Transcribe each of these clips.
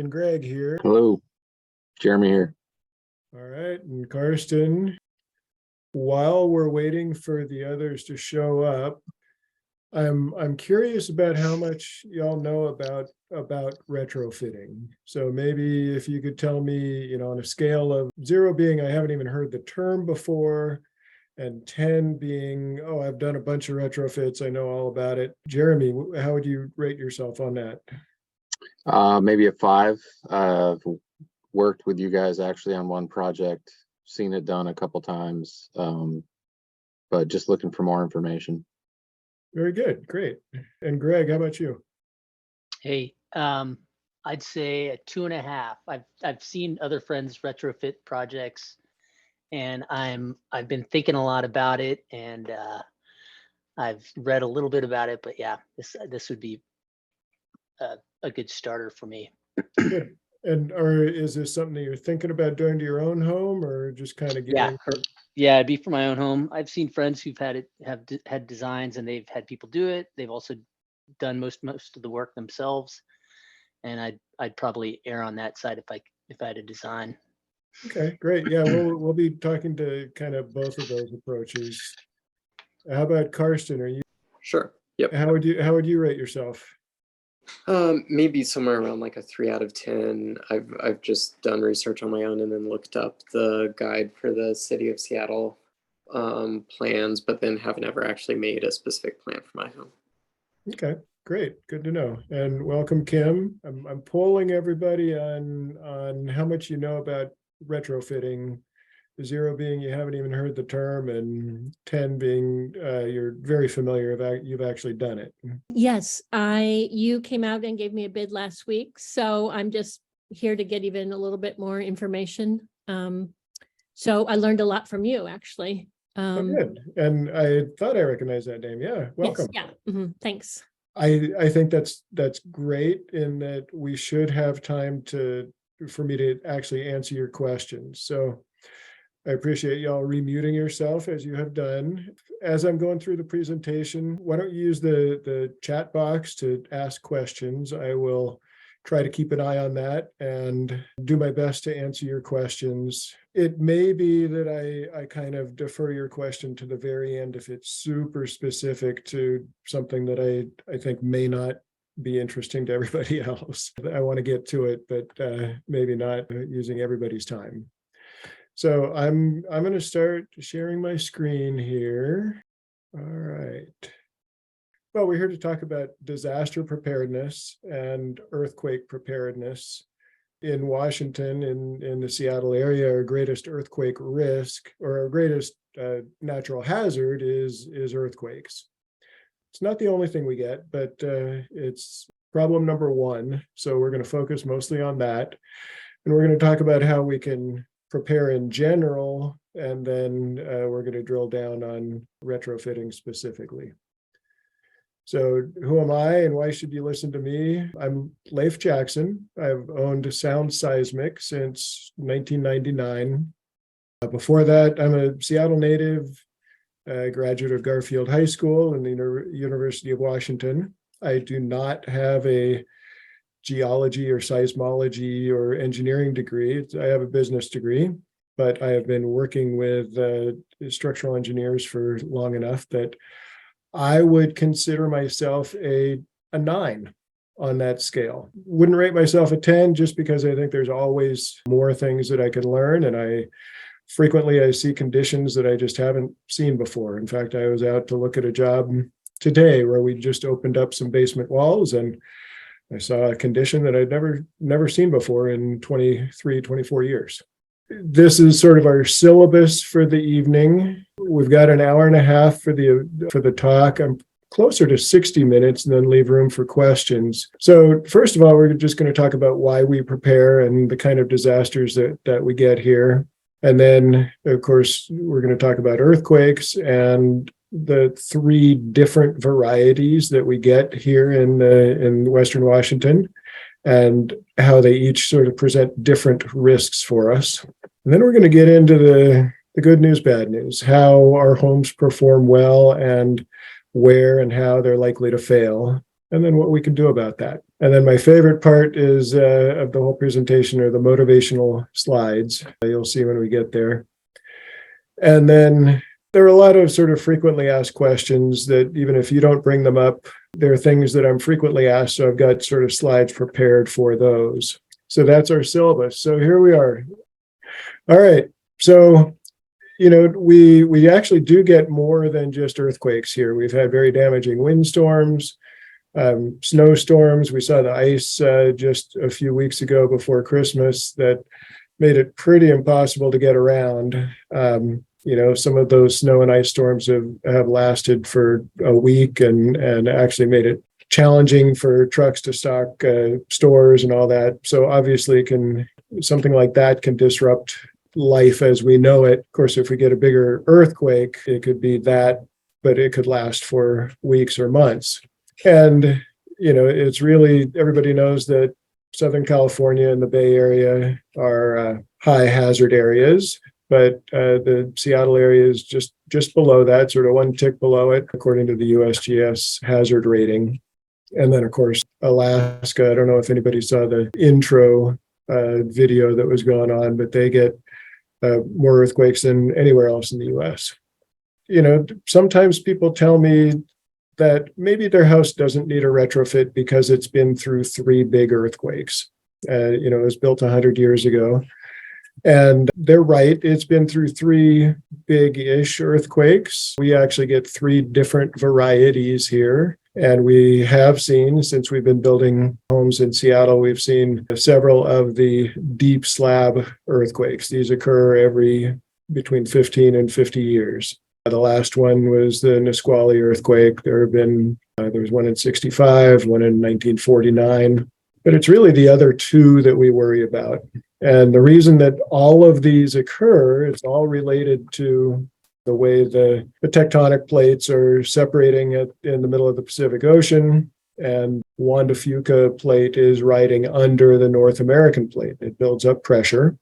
and Greg here. Hello, Jeremy here. All right, and Karsten, while we're waiting for the others to show up, I'm curious about how much y'all know about retrofitting. So maybe if you could tell me, on a scale of 0 being I haven't even heard the term before, and 10 being, oh, I've done a bunch of retrofits, I know all about it. Jeremy, how would you rate yourself on that? Maybe a 5. I've worked with you guys actually on one project, seen it done a couple times, but just looking for more information. Very good, great. And Greg, how about you? Hey, I'd say a 2.5. I've seen other friends retrofit projects, and I've been thinking a lot about it, and I've read a little bit about it. But yeah, this would be a good starter for me. Good. Or is this something that you're thinking about doing to your own home, or just kind of getting? Yeah, it'd be for my own home. I've seen friends who've had designs, and they've had people do it. They've also done most of the work themselves, and I'd probably err on that side if I had a design. Okay, great. Yeah, we'll be talking to kind of both of those approaches. How about Karsten? Are you? Sure. Yep. How would you rate yourself? Maybe somewhere around like a 3 out of 10. I've just done research on my own and then looked up the guide for the city of Seattle plans, but then haven't ever actually made a specific plan for my home. Okay, great. Good to know. And welcome, Kim. I'm polling everybody on how much you know about retrofitting. 0 being you haven't even heard the term, and 10 being you're very familiar with, you've actually done it. Yes, you came out and gave me a bid last week, so I'm just here to get even a little bit more information. So I learned a lot from you, actually. Good. And I thought I recognized that name. Yeah, welcome. Yes, yeah, thanks. I think that's great in that we should have time for me to actually answer your questions. So I appreciate y'all remuting yourself as you have done. As I'm going through the presentation, why don't you use the chat box to ask questions? I will try to keep an eye on that and do my best to answer your questions. It may be that I kind of defer your question to the very end if it's super specific to something that I think may not be interesting to everybody else. I want to get to it, but maybe not using everybody's time. So I'm going to start sharing my screen here. All right. Well, we're here to talk about disaster preparedness and earthquake preparedness. In Washington, in the Seattle area, our greatest earthquake risk, or our greatest natural hazard is earthquakes. It's not the only thing we get, but it's problem number 1. So we're going to focus mostly on that. And we're going to talk about how we can prepare in general, and then we're going to drill down on retrofitting specifically. So who am I and why should you listen to me? I'm Leif Jackson. I've owned Sound Seismic since 1999. Before that, I'm a Seattle native, graduate of Garfield High School and the University of Washington. I do not have a geology or seismology or engineering degree. I have a business degree, but I have been working with structural engineers for long enough that I would consider myself a 9 on that scale. Wouldn't rate myself a 10 just because I think there's always more things that I can learn, and I frequently see conditions that I just haven't seen before. In fact, I was out to look at a job today where we just opened up some basement walls, and I saw a condition that I'd never seen before in 23, 24 years. This is sort of our syllabus for the evening. We've got an hour and a half for the talk. I'm closer to 60 minutes and then leave room for questions. So first of all, we're just going to talk about why we prepare and the kind of disasters that we get here. And then, of course, we're going to talk about earthquakes and the 3 different varieties that we get here in Western Washington, and how they each sort of present different risks for us. And then we're going to get into the good news, bad news, how our homes perform well and where and how they're likely to fail, and then what we can do about that. And then my favorite part is of the whole presentation are the motivational slides. You'll see when we get there. And then there are a lot of sort of frequently asked questions that even if you don't bring them up, there are things that I'm frequently asked. So I've got sort of slides prepared for those. So that's our syllabus. So here we are. All right. So, you know, we actually do get more than just earthquakes here. We've had very damaging windstorms, snowstorms. We saw the ice just a few weeks ago before Christmas that made it pretty impossible to get around. You know, some of those snow and ice storms have lasted for a week and actually made it challenging for trucks to stock stores and all that. So obviously something like that can disrupt life as we know it. Of course, if we get a bigger earthquake, it could be that, but it could last for weeks or months. And, you know, it's really, everybody knows that Southern California and the Bay Area are high hazard areas, but the Seattle area is just below that, sort of one tick below it, according to the USGS hazard rating. And then, of course, Alaska, I don't know if anybody saw the intro video that was going on, but they get more earthquakes than anywhere else in the US. You know, sometimes people tell me that maybe their house doesn't need a retrofit because it's been through 3 big earthquakes. You know, it was built 100 years ago. And they're right. It's been through 3 big-ish earthquakes. We actually get 3 different varieties here. And we have seen, since we've been building homes in Seattle, we've seen several of the deep slab earthquakes. These occur every between 15 and 50 years. The last one was the Nisqually earthquake. There was one in 65, one in 1949. But it's really the other 2 that we worry about. And the reason that all of these occur, it's all related to the way the tectonic plates are separating in the middle of the Pacific Ocean. And Juan de Fuca plate is riding under the North American plate. It builds up pressure.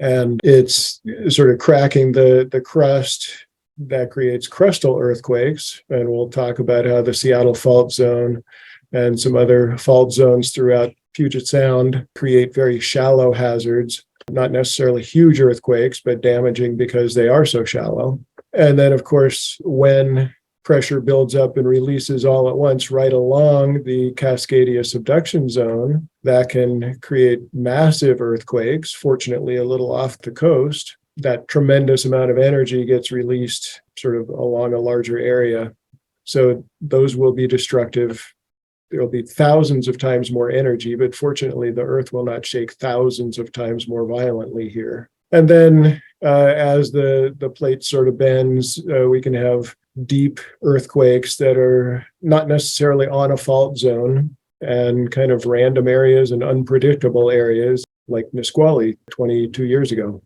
And it's sort of cracking the crust that creates crustal earthquakes. And we'll talk about how the Seattle fault zone and some other fault zones throughout Puget Sound create very shallow hazards, not necessarily huge earthquakes, but damaging because they are so shallow. And then, of course, when pressure builds up and releases all at once right along the Cascadia subduction zone, that can create massive earthquakes, fortunately a little off the coast. That tremendous amount of energy gets released sort of along a larger area. So those will be destructive. There'll be thousands of times more energy, but fortunately the earth will not shake thousands of times more violently here. And then as the plate sort of bends, we can have deep earthquakes that are not necessarily on a fault zone and kind of random areas and unpredictable areas like Nisqually 22 years ago.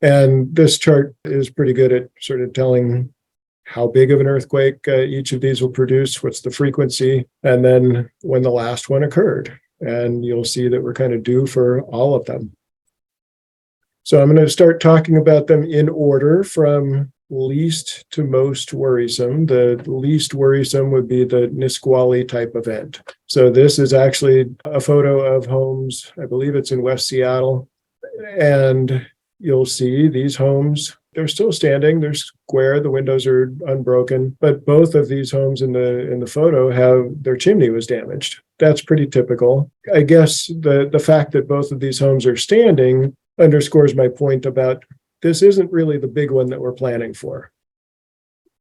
And this chart is pretty good at sort of telling how big of an earthquake each of these will produce, what's the frequency, and then when the last one occurred. And you'll see that we're kind of due for all of them. So I'm going to start talking about them in order from least to most worrisome. The least worrisome would be the Nisqually type event. So this is actually a photo of homes, I believe it's in West Seattle. And you'll see these homes, they're still standing, they're square, the windows are unbroken, but both of these homes in the photo have their chimney was damaged. That's pretty typical. I guess the fact that both of these homes are standing underscores my point about this isn't really the big one that we're planning for.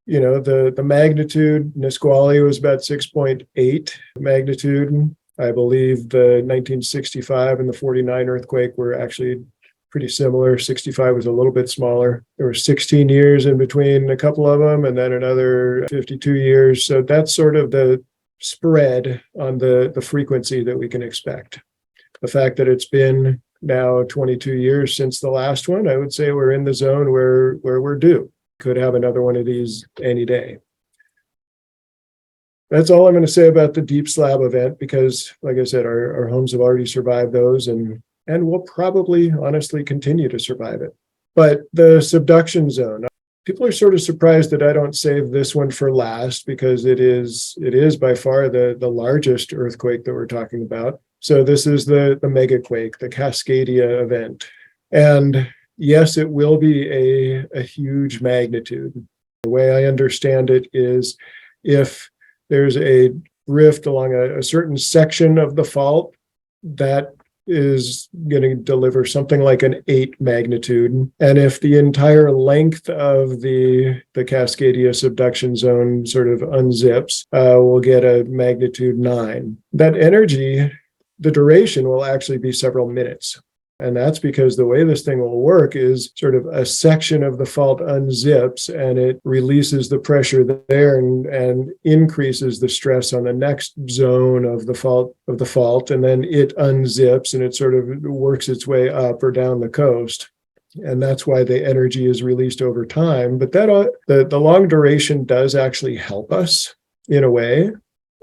You know, the magnitude, Nisqually was about 6.8 magnitude. I believe the 1965 and the 49 earthquake were actually pretty similar. 65 was a little bit smaller. There were 16 years in between a couple of them, and then another 52 years. So that's sort of the spread on the frequency that we can expect. The fact that it's been now 22 years since the last one, I would say we're in the zone where we're due. Could have another one of these any day. That's all I'm going to say about the deep slab event, because like I said, our homes have already survived those and will probably honestly continue to survive it. But the subduction zone, people are sort of surprised that I don't save this one for last, because it is by far the largest earthquake that we're talking about. So this is the megaquake, the Cascadia event. And yes, it will be a huge magnitude. The way I understand it is, if there's a rift along a certain section of the fault, that is going to deliver something like an 8 magnitude. And if the entire length of the Cascadia subduction zone sort of unzips, we'll get a magnitude 9. That energy, the duration will actually be several minutes. And that's because the way this thing will work is sort of a section of the fault unzips and it releases the pressure there and increases the stress on the next zone of the fault. And then it unzips and it sort of works its way up or down the coast. And that's why the energy is released over time. But that the long duration does actually help us in a way.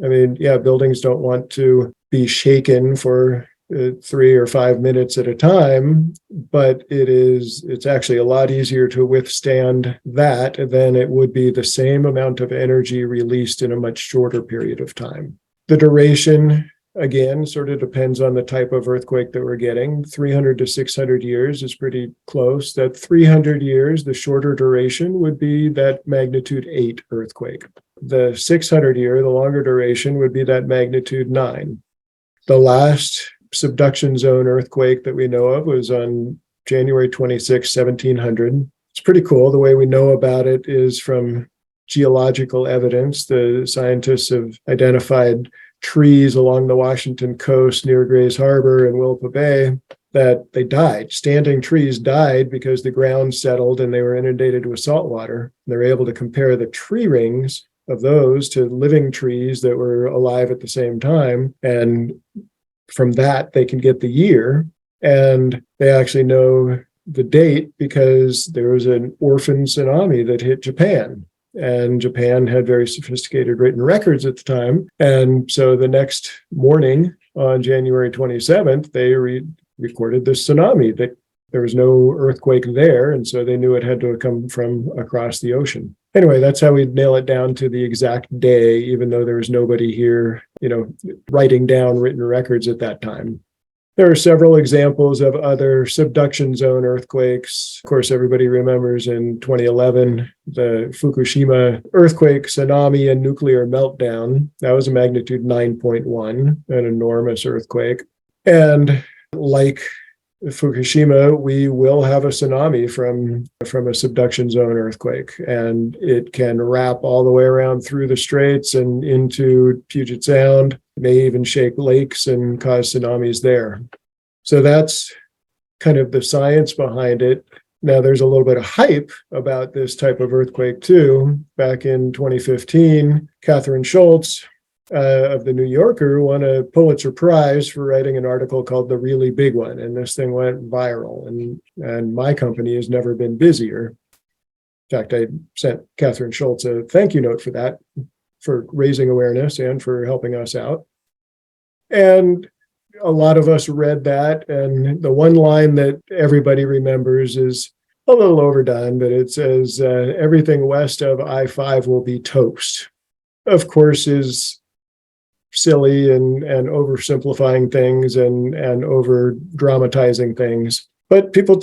I mean, yeah, buildings don't want to be shaken for 3 or 5 minutes at a time, but it's actually a lot easier to withstand that than it would be the same amount of energy released in a much shorter period of time. The duration, again, sort of depends on the type of earthquake that we're getting. 300 to 600 years is pretty close. That 300 years, the shorter duration, would be that magnitude 8 earthquake. The 600 year, the longer duration, would be that magnitude 9. The last subduction zone earthquake that we know of was on January 26, 1700. It's pretty cool. The way we know about it is from geological evidence. The scientists have identified trees along the Washington coast near Grays Harbor and Willapa Bay that they died. Standing trees died because the ground settled and they were inundated with salt water. They're able to compare the tree rings of those to living trees that were alive at the same time. And from that, they can get the year, and they actually know the date because there was an orphan tsunami that hit Japan, and Japan had very sophisticated written records at the time. And so the next morning on January 27th, they recorded the tsunami, that there was no earthquake there. And so they knew it had to come from across the ocean. Anyway, that's how we nail it down to the exact day, even though there was nobody here, writing down written records at that time. There are several examples of other subduction zone earthquakes. Of course, everybody remembers in 2011, the Fukushima earthquake, tsunami, and nuclear meltdown. That was a magnitude 9.1, an enormous earthquake. And like Fukushima, we will have a tsunami from a subduction zone earthquake, and it can wrap all the way around through the straits and into Puget Sound. It may even shake lakes and cause tsunamis there. So that's kind of the science behind it. Now, there's a little bit of hype about this type of earthquake too. Back in 2015, Catherine Schultz of the New Yorker won a Pulitzer Prize for writing an article called The Really Big One. And this thing went viral. And my company has never been busier. In fact, I sent Catherine Schultz a thank you note for that, for raising awareness and for helping us out. And a lot of us read that. And the one line that everybody remembers is a little overdone, but it says, everything west of I-5 will be toast. Of course, is silly and oversimplifying things and over dramatizing things. But people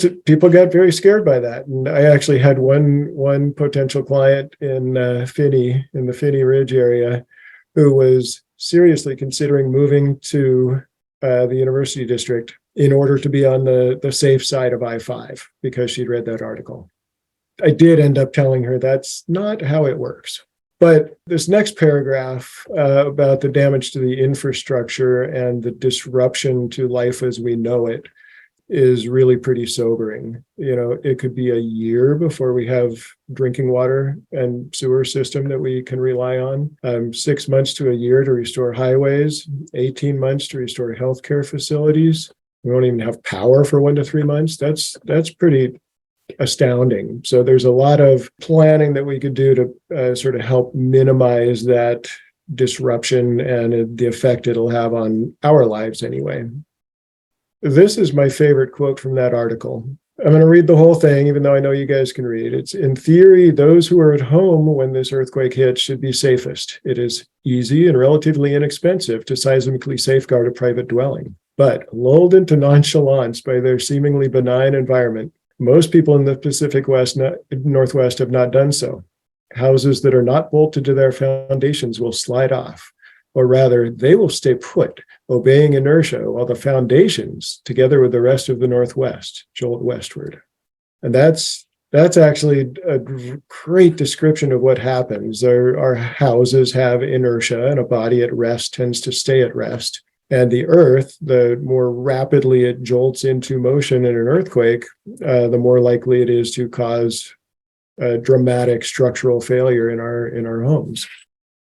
got very scared by that. And I actually had one potential client in the Phinney Ridge area who was seriously considering moving to the University District in order to be on the safe side of I-5 because she'd read that article. I did end up telling her that's not how it works. But this next paragraph about the damage to the infrastructure and the disruption to life as we know it is really pretty sobering. It could be a year before we have drinking water and sewer system that we can rely on. 6 months to a year to restore highways, 18 months to restore healthcare facilities. We won't even have power for 1 to 3 months. That's pretty astounding. So there's a lot of planning that we could do to sort of help minimize that disruption and the effect it'll have on our lives anyway. This is my favorite quote from that article. I'm going to read the whole thing, even though I know you guys can read. It's in theory, those who are at home when this earthquake hits should be safest. It is easy and relatively inexpensive to seismically safeguard a private dwelling. But lulled into nonchalance by their seemingly benign environment, most people in the Pacific Northwest have not done so. Houses that are not bolted to their foundations will slide off, or rather, they will stay put, obeying inertia, while the foundations, together with the rest of the Northwest, jolt westward. And that's actually a great description of what happens. Our houses have inertia, and a body at rest tends to stay at rest. And the earth, the more rapidly it jolts into motion in an earthquake, the more likely it is to cause a dramatic structural failure in our homes.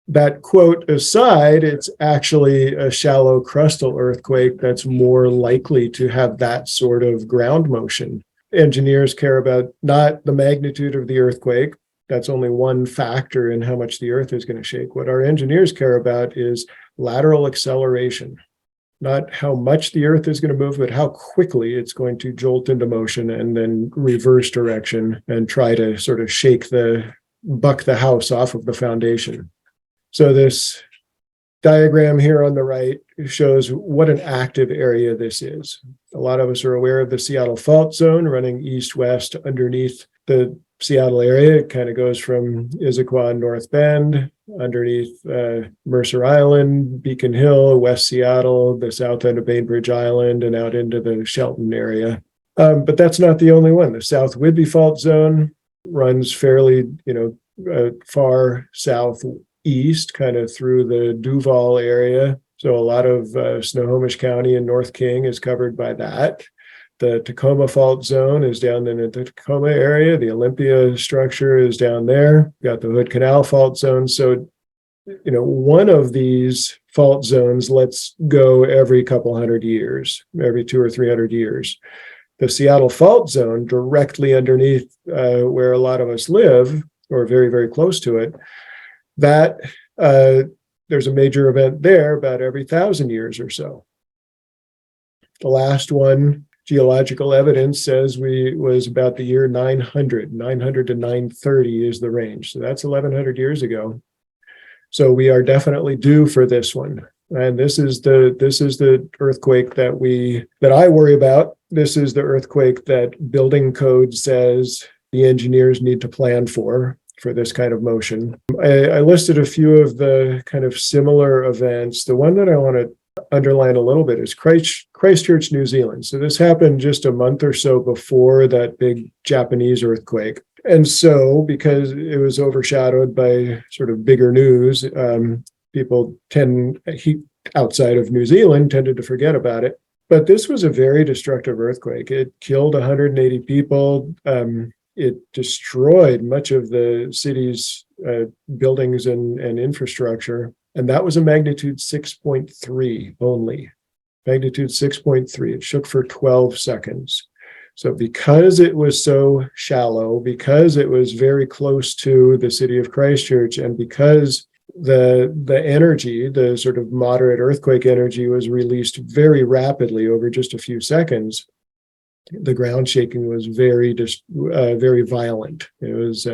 That quote aside, it's actually a shallow crustal earthquake that's more likely to have that sort of ground motion. Engineers care about not the magnitude of the earthquake. That's only one factor in how much the earth is going to shake. What our engineers care about is lateral acceleration, not how much the earth is going to move, but how quickly it's going to jolt into motion and then reverse direction and try to sort of buck the house off of the foundation. So this diagram here on the right shows what an active area this is. A lot of us are aware of the Seattle fault zone running east-west underneath the Seattle area. It kind of goes from Issaquah and North Bend, underneath Mercer Island, Beacon Hill, West Seattle, the south end of Bainbridge Island, and out into the Shelton area. But that's not the only one. The South Whidbey fault zone runs fairly, far southeast, kind of through the Duval area. So a lot of Snohomish County and North King is covered by that. The Tacoma fault zone is down in the Tacoma area. The Olympia structure is down there. We've got the Hood Canal fault zone. So, one of these fault zones lets go every couple hundred years, every 200 or 300 years. The Seattle fault zone, directly underneath where a lot of us live, or very, very close to it, that there's a major event there about every 1,000 years or so. The last one, geological evidence says was about the year 900 to 930 is the range. So that's 1,100 years ago. So we are definitely due for this one. And this is the earthquake that I worry about. This is the earthquake that building code says the engineers need to plan for this kind of motion. I listed a few of the kind of similar events. The one that I want to underline a little bit is Christchurch, New Zealand. So this happened just a month or so before that big Japanese earthquake. And so because it was overshadowed by sort of bigger news, people outside of New Zealand tended to forget about it. But this was a very destructive earthquake. It killed 180 people. It destroyed much of the city's buildings and infrastructure. And that was a magnitude 6.3 only. Magnitude 6.3. It shook for 12 seconds. So because it was so shallow, because it was very close to the city of Christchurch, and because the energy, the sort of moderate earthquake energy, was released very rapidly over just a few seconds, the ground shaking was very violent. It was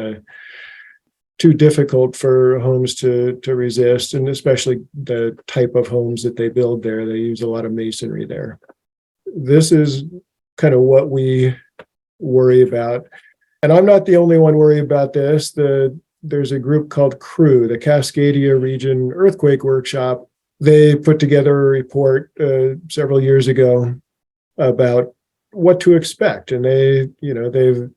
too difficult for homes to resist, and especially the type of homes that they build there. They use a lot of masonry there. This is kind of what we worry about. And I'm not the only one worried about this. There's a group called CREW, the Cascadia Region Earthquake Workshop. They put together a report several years ago about what to expect. And they've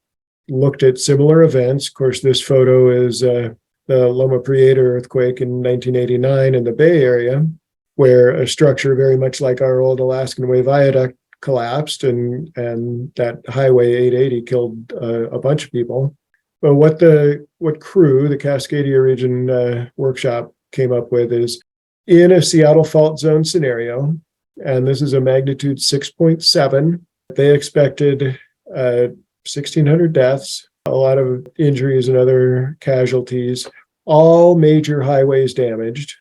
looked at similar events. Of course, this photo is the Loma Prieta earthquake in 1989 in the Bay Area, where a structure very much like our old Alaskan Way Viaduct collapsed, and that Highway 880 killed a bunch of people. But what CREW, the Cascadia Region Workshop, came up with is, in a Seattle fault zone scenario, and this is a magnitude 6.7, they expected 1,600 deaths, a lot of injuries and other casualties, all major highways damaged.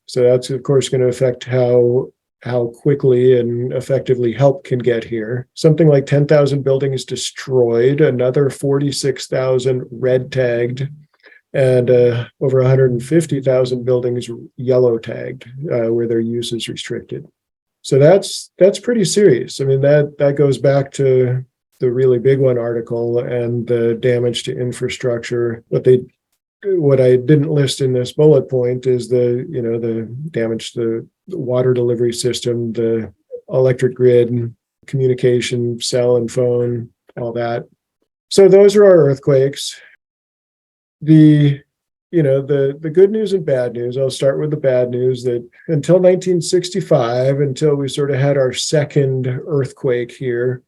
So that's, of course, going to affect how how quickly and effectively help can get here. Something like 10,000 buildings destroyed, another 46,000 red tagged, and over 150,000 buildings yellow tagged where their use is restricted. So that's pretty serious. I mean, that goes back to the really big one article and the damage to infrastructure. What I didn't list in this bullet point is the damage to the water delivery system, the electric grid, communication, cell and phone, all that. So those are our earthquakes. The good news and bad news, I'll start with the bad news, that until 1965, until we sort of had our second earthquake here,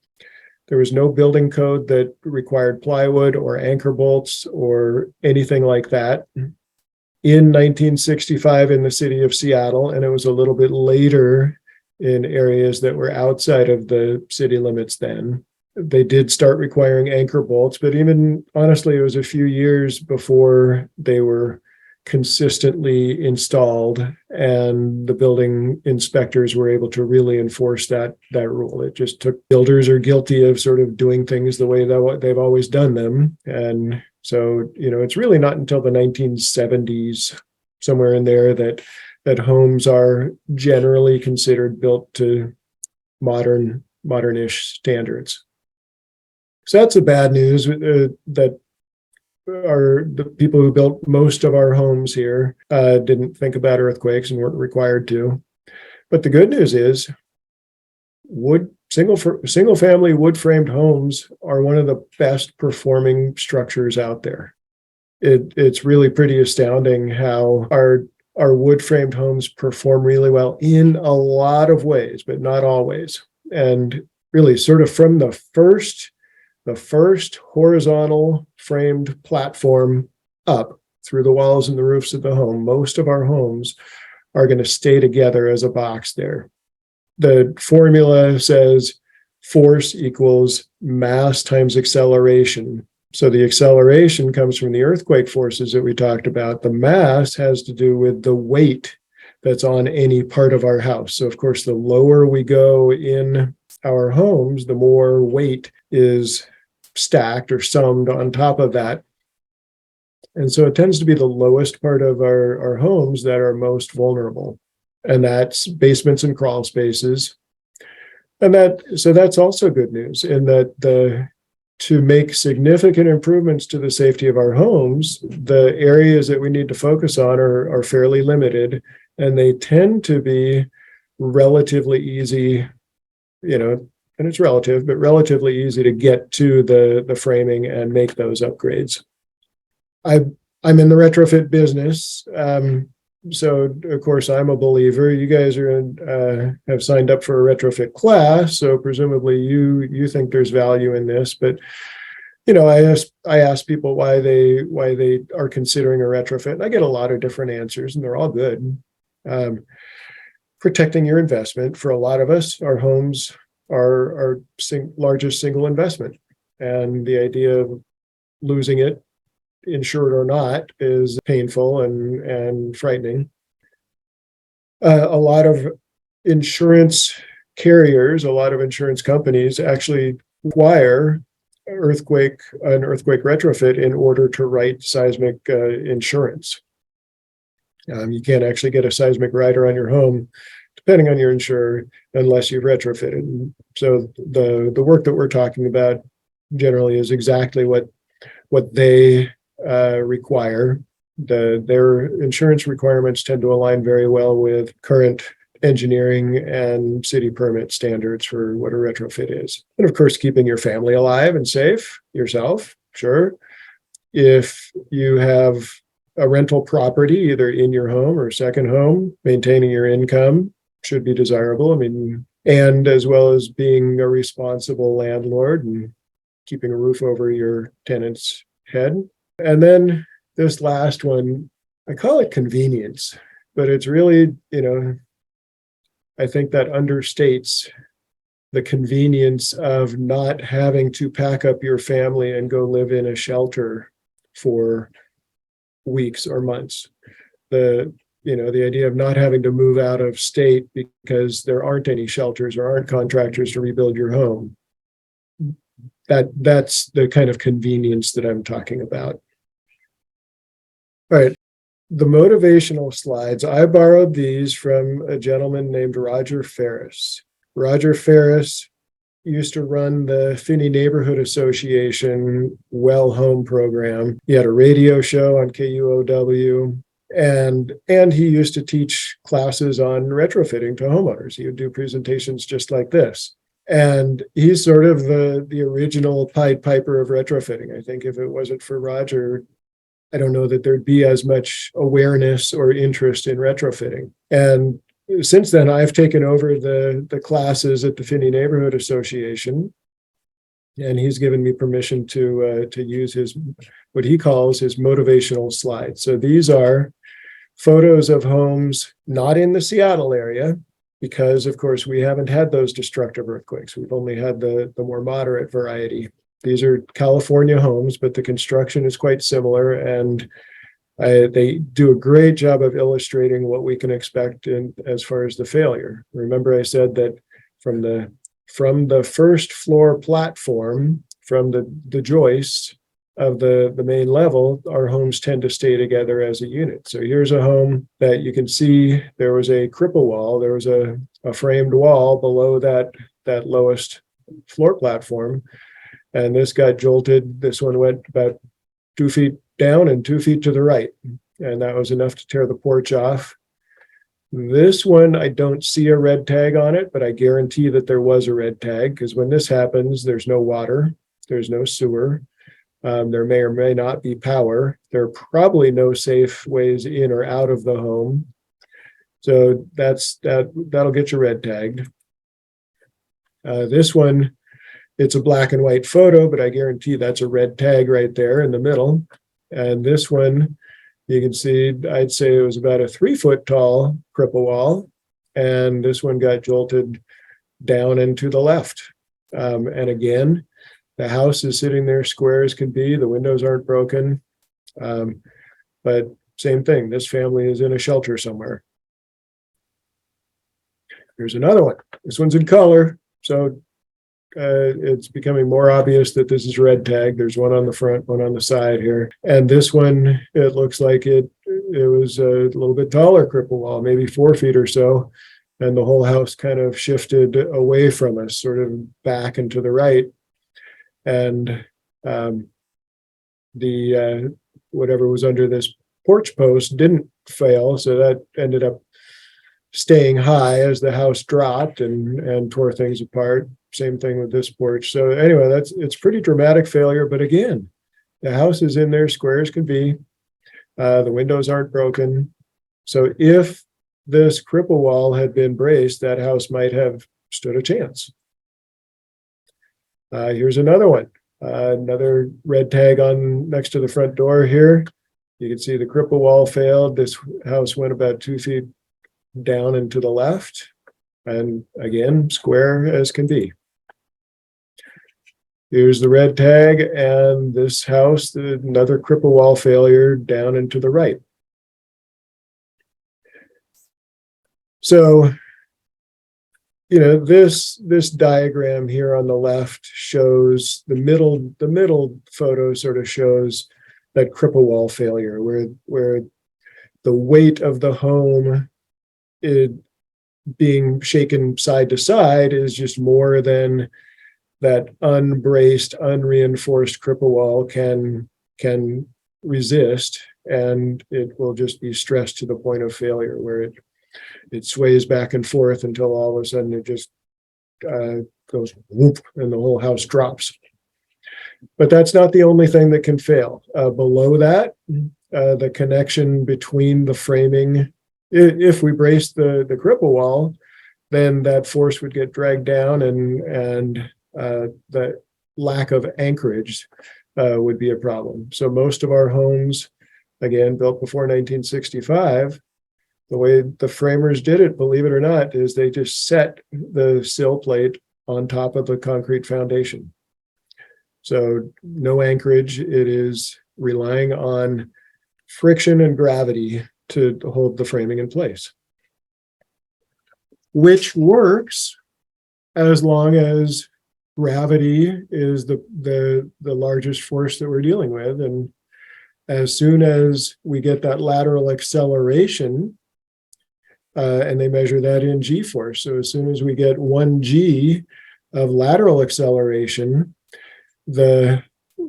there was no building code that required plywood or anchor bolts or anything like that. In 1965 in the city of Seattle, and it was a little bit later in areas that were outside of the city limits then, they did start requiring anchor bolts, but even honestly, it was a few years before they were consistently installed and the building inspectors were able to really enforce that rule. It just took builders are guilty of sort of doing things the way that they've always done them. And so, it's really not until the 1970s, somewhere in there, that homes are generally considered built to modern-ish standards. So that's the bad news, that are the people who built most of our homes here didn't think about earthquakes and weren't required to. But the good news is single family wood framed homes are one of the best performing structures out there. It's really pretty astounding how our wood framed homes perform really well in a lot of ways, but not always. And really sort of from the first horizontal framed platform up through the walls and the roofs of the home, most of our homes are going to stay together as a box there. The formula says force equals mass times acceleration. So the acceleration comes from the earthquake forces that we talked about. The mass has to do with the weight that's on any part of our house. So of course, the lower we go in our homes, the more weight is stacked or summed on top of that. And so it tends to be the lowest part of our homes that are most vulnerable. And that's basements and crawl spaces. And that's also good news in that to make significant improvements to the safety of our homes, the areas that we need to focus on are fairly limited, and they tend to be relatively easy, and it's relative, but relatively easy to get to the framing and make those upgrades. I'm in the retrofit business. So of course I'm a believer. You guys have signed up for a retrofit class, so presumably you think there's value in this. But I ask people why they are considering a retrofit, and I get a lot of different answers, and they're all good. Protecting your investment. For a lot of us, our homes are our largest single investment, and the idea of losing it, insured or not, is painful and frightening. A lot of insurance carriers, a lot of insurance companies actually require an earthquake retrofit in order to write seismic insurance. You can't actually get a seismic rider on your home, depending on your insurer, unless you've retrofitted. So the work that we're talking about generally is exactly what they require. Their insurance requirements tend to align very well with current engineering and city permit standards for what a retrofit is. And of course, keeping your family alive and safe, yourself, sure. If you have a rental property, either in your home or second home, maintaining your income should be desirable. I mean, and as well as being a responsible landlord and keeping a roof over your tenant's head. And then this last one, I call it convenience, but it's really, I think that understates the convenience of not having to pack up your family and go live in a shelter for weeks or months. The the idea of not having to move out of state because there aren't any shelters or aren't contractors to rebuild your home. That's the kind of convenience that I'm talking about. All right. The motivational slides, I borrowed these from a gentleman named Roger Ferris. Roger Ferris used to run the Finney Neighborhood Association Well Home program. He had a radio show on KUOW, and he used to teach classes on retrofitting to homeowners. He would do presentations just like this. And he's sort of the original Pied Piper of retrofitting. I think if it wasn't for Roger, I don't know that there'd be as much awareness or interest in retrofitting. And since then, I've taken over the classes at the Finney Neighborhood Association, and he's given me permission to use what he calls his motivational slides. So these are photos of homes not in the Seattle area, because of course we haven't had those destructive earthquakes. We've only had the more moderate variety. These are California homes, but the construction is quite similar, and they do a great job of illustrating what we can expect as far as the failure. Remember, I said that from the first floor platform, from the joists of the main level, our homes tend to stay together as a unit. So here's a home that you can see there was a cripple wall. There was a framed wall below that lowest floor platform. And this got jolted. This one went about 2 feet down and 2 feet to the right. And that was enough to tear the porch off. This one, I don't see a red tag on it, but I guarantee that there was a red tag, because when this happens, there's no water, there's no sewer. There may or may not be power. There are probably no safe ways in or out of the home. So that'll get you red tagged. This one, it's a black and white photo, but I guarantee that's a red tag right there in the middle. And this one, you can see, I'd say it was about a 3 foot tall cripple wall. And this one got jolted down and to the left. And again, the house is sitting there square as can be. The windows aren't broken. But same thing, this family is in a shelter somewhere. Here's another one. This one's in color. So it's becoming more obvious that this is red tag. There's one on the front, one on the side here. And this one, it looks like it was a little bit taller cripple wall, maybe 4 feet or so. And the whole house kind of shifted away from us, sort of back and to the right. And whatever was under this porch post didn't fail. So that ended up staying high as the house dropped and tore things apart. Same thing with this porch. So anyway, it's pretty dramatic failure. But again, the house is in there square as can be. The windows aren't broken. So if this cripple wall had been braced, that house might have stood a chance. Here's another one. Another red tag on next to the front door here. You can see the cripple wall failed. This house went about 2 feet down and to the left. And again, square as can be. Here's the red tag, and this house, another cripple wall failure down and to the right. So, this diagram here on the left shows the middle photo sort of shows that cripple wall failure, where the weight of the home being shaken side to side is just more than that unbraced, unreinforced cripple wall can resist, and it will just be stressed to the point of failure, where it sways back and forth until all of a sudden it just goes whoop and the whole house drops. But that's not the only thing that can fail. Below that, the connection between the framing, if we brace the cripple wall, then that force would get dragged down, and the lack of anchorage would be a problem. So most of our homes, again, built before 1965, the way the framers did it, believe it or not, is they just set the sill plate on top of the concrete foundation. So no anchorage. It is relying on friction and gravity to hold the framing in place, which works as long as gravity is the largest force that we're dealing with. And as soon as we get that lateral acceleration, and they measure that in g-force. So as soon as we get 1g of lateral acceleration, the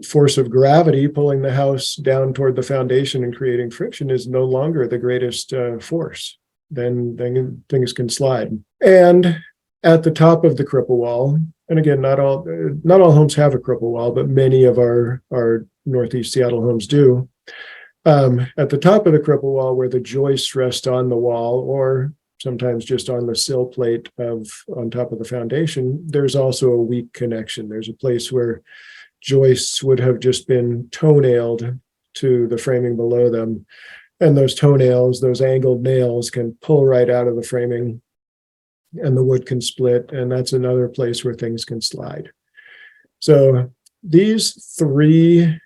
force of gravity pulling the house down toward the foundation and creating friction is no longer the greatest force. Then things can slide. And at the top of the cripple wall, and again, not all homes have a cripple wall, but many of our Northeast Seattle homes do. At the top of the cripple wall, where the joists rest on the wall, or sometimes just on the sill plate on top of the foundation, there's also a weak connection. There's a place where joists would have just been toe-nailed to the framing below them. And those toenails, those angled nails, can pull right out of the framing and the wood can split. And that's another place where things can slide. So these three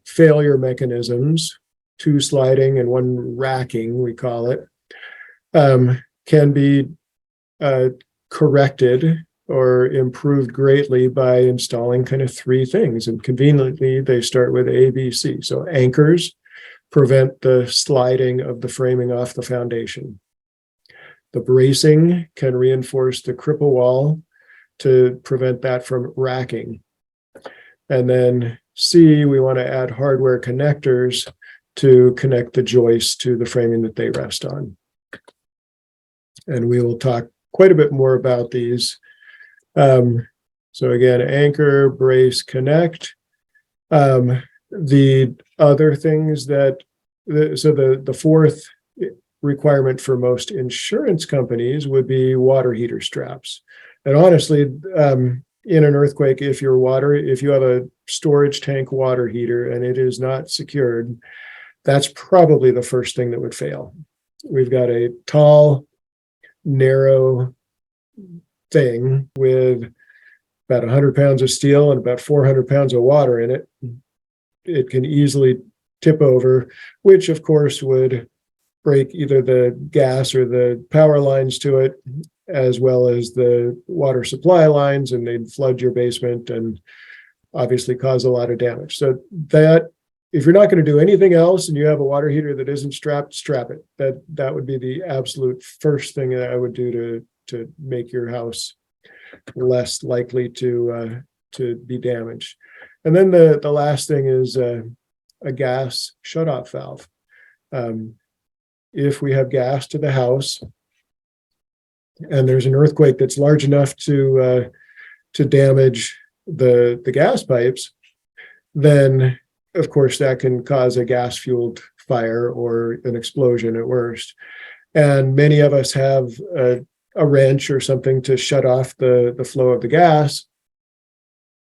failure mechanisms, 2 sliding and 1 racking, we call it, can be corrected or improved greatly by installing kind of 3 things. And conveniently, they start with A, B, C. So anchors prevent the sliding of the framing off the foundation. The bracing can reinforce the cripple wall to prevent that from racking. And then C, we want to add hardware connectors to connect the joists to the framing that they rest on. And we will talk quite a bit more about these. So again, anchor, brace, connect. The other things that, the fourth requirement for most insurance companies would be water heater straps. And honestly, in an earthquake, if you have a storage tank water heater and it is not secured, that's probably the first thing that would fail. We've got a tall, narrow thing with about 100 pounds of steel and about 400 pounds of water in it. It can easily tip over, which of course would break either the gas or the power lines to it, as well as the water supply lines, and they'd flood your basement and obviously cause a lot of damage. So that, if you're not going to do anything else and you have a water heater that isn't strapped, strap it. That would be the absolute first thing that I would do to make your house less likely to be damaged. And then the last thing is a gas shutoff valve. If we have gas to the house and there's an earthquake that's large enough to damage the gas pipes, then of course that can cause a gas fueled fire or an explosion at worst. And many of us have a wrench or something to shut off the flow of the gas,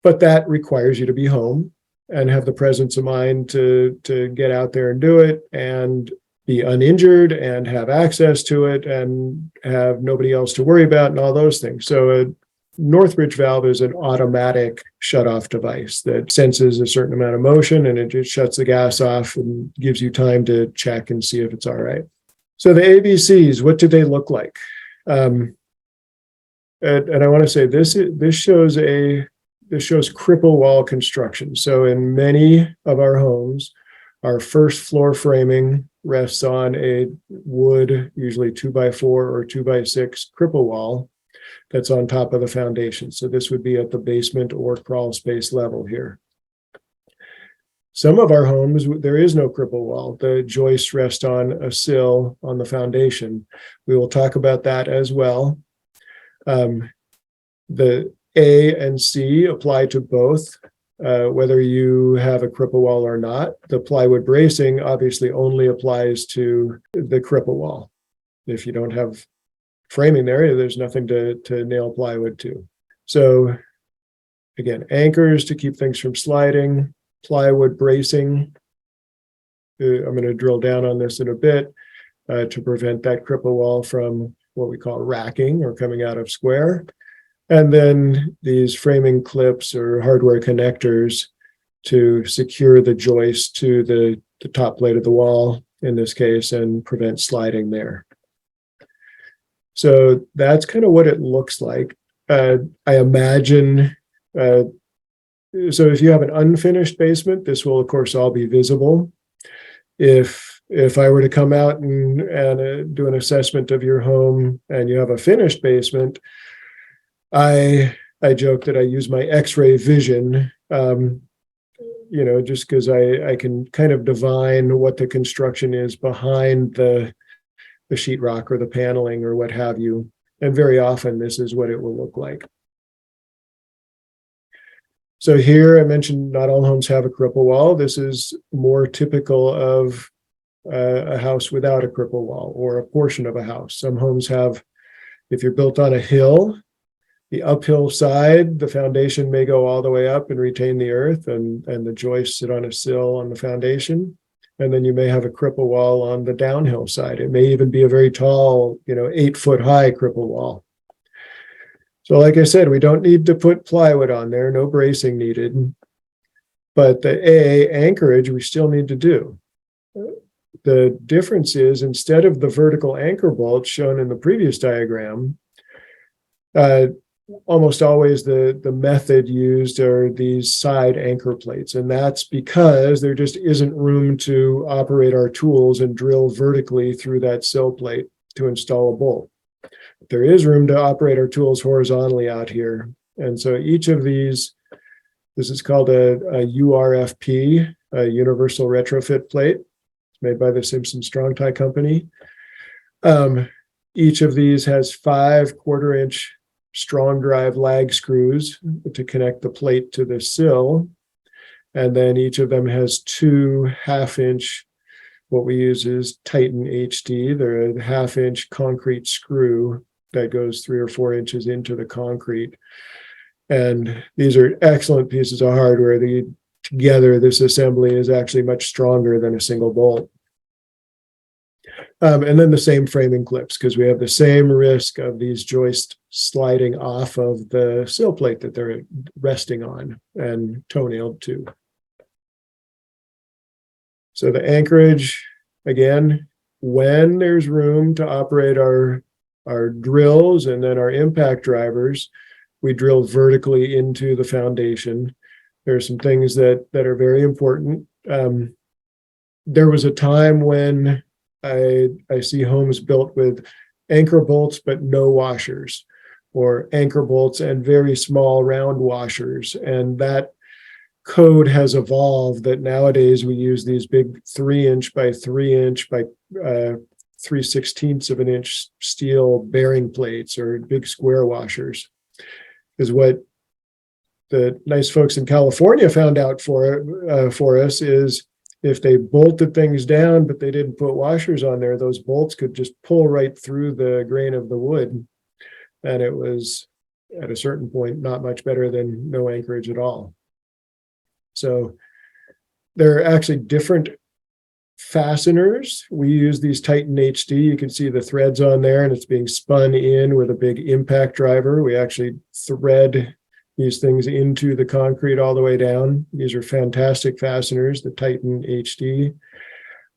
but that requires you to be home and have the presence of mind to get out there and do it and be uninjured and have access to it and have nobody else to worry about and all those things. So a Northbridge valve is an automatic shutoff device that senses a certain amount of motion and it just shuts the gas off and gives you time to check and see if it's all right. So the ABCs, what do they look like? And I want to say this shows cripple wall construction. So in many of our homes, our first floor framing rests on a wood, usually 2x4 or 2x6 cripple wall that's on top of the foundation. So this would be at the basement or crawl space level here. Some of our homes, there is no cripple wall. The joists rest on a sill on the foundation. We will talk about that as well. The A and C apply to both, whether you have a cripple wall or not. The plywood bracing obviously only applies to the cripple wall. If you don't have framing there, there's nothing to nail plywood to. So again, anchors to keep things from sliding, plywood bracing. I'm going to drill down on this in a bit to prevent that cripple wall from what we call racking or coming out of square. And then these framing clips or hardware connectors to secure the joist to the top plate of the wall in this case and prevent sliding there. So that's kind of what it looks like. I imagine, so if you have an unfinished basement, this will of course all be visible. If I were to come out and do an assessment of your home and you have a finished basement, I joke that I use my X-ray vision, just because I can kind of divine what the construction is behind the sheetrock or the paneling or what have you. And very often this is what it will look like. So here I mentioned not all homes have a cripple wall. This is more typical of a house without a cripple wall or a portion of a house. Some homes have, if you're built on a hill, the uphill side, the foundation may go all the way up and retain the earth, and the joists sit on a sill on the foundation. And then you may have a cripple wall on the downhill side. It may even be a very tall, 8-foot high cripple wall. So like I said, we don't need to put plywood on there, no bracing needed. But the anchorage we still need to do. The difference is, instead of the vertical anchor bolts shown in the previous diagram, almost always the method used are these side anchor plates. And that's because there just isn't room to operate our tools and drill vertically through that sill plate to install a bolt. There is room to operate our tools horizontally out here. And so each of these, this is called a URFP, a universal retrofit plate, made by the Simpson Strong Tie Company. Each of these has 5 1/4-inch strong drive lag screws to connect the plate to the sill. And then each of them has 2 1/2-inch, what we use is Titan HD. They're a 1/2-inch concrete screw that goes 3 or 4 inches into the concrete. And these are excellent pieces of hardware. Together, this assembly is actually much stronger than a single bolt. And then the same framing clips, because we have the same risk of these joists sliding off of the sill plate that they're resting on and toe-nailed to. So the anchorage, again, when there's room to operate our drills and then our impact drivers, we drill vertically into the foundation. There are some things that are very important. There was a time when I see homes built with anchor bolts but no washers, or anchor bolts and very small round washers. And that code has evolved that nowadays we use these big 3-inch by 3-inch by 3/16 of an inch steel bearing plates, or big square washers. Is what the nice folks in California found out for us is, if they bolted things down but they didn't put washers on there, those bolts could just pull right through the grain of the wood. And it was, at a certain point, not much better than no anchorage at all. So there are actually different fasteners. We use these Titan HD. You can see the threads on there, and it's being spun in with a big impact driver. We actually thread these things into the concrete all the way down. These are fantastic fasteners, the Titan HD.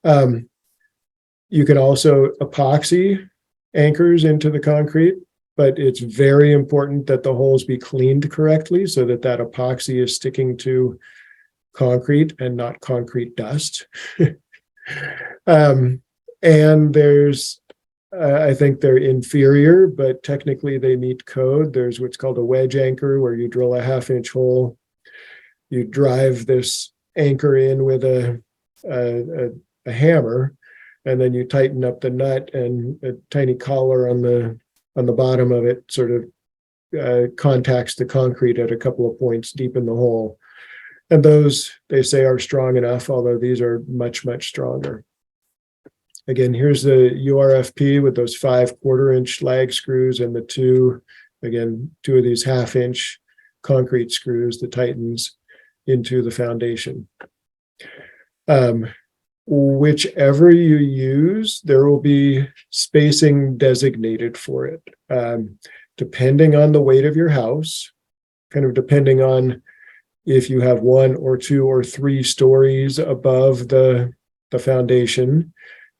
You can also epoxy anchors into the concrete, but it's very important that the holes be cleaned correctly so that epoxy is sticking to concrete and not concrete dust. And there's, I think they're inferior, but technically they meet code. There's what's called a wedge anchor, where you drill a 1/2-inch hole. You drive this anchor in with a hammer, and then you tighten up the nut, and a tiny collar on the bottom of it sort of contacts the concrete at a couple of points deep in the hole. And those, they say, are strong enough, although these are much, much stronger. Again, here's the URFP with those 5 1/4-inch lag screws and the 2 of these 1/2-inch concrete screws, the Titans, into the foundation. Whichever you use, there will be spacing designated for it, depending on the weight of your house, kind of depending on if you have 1 or 2 or 3 stories above the foundation.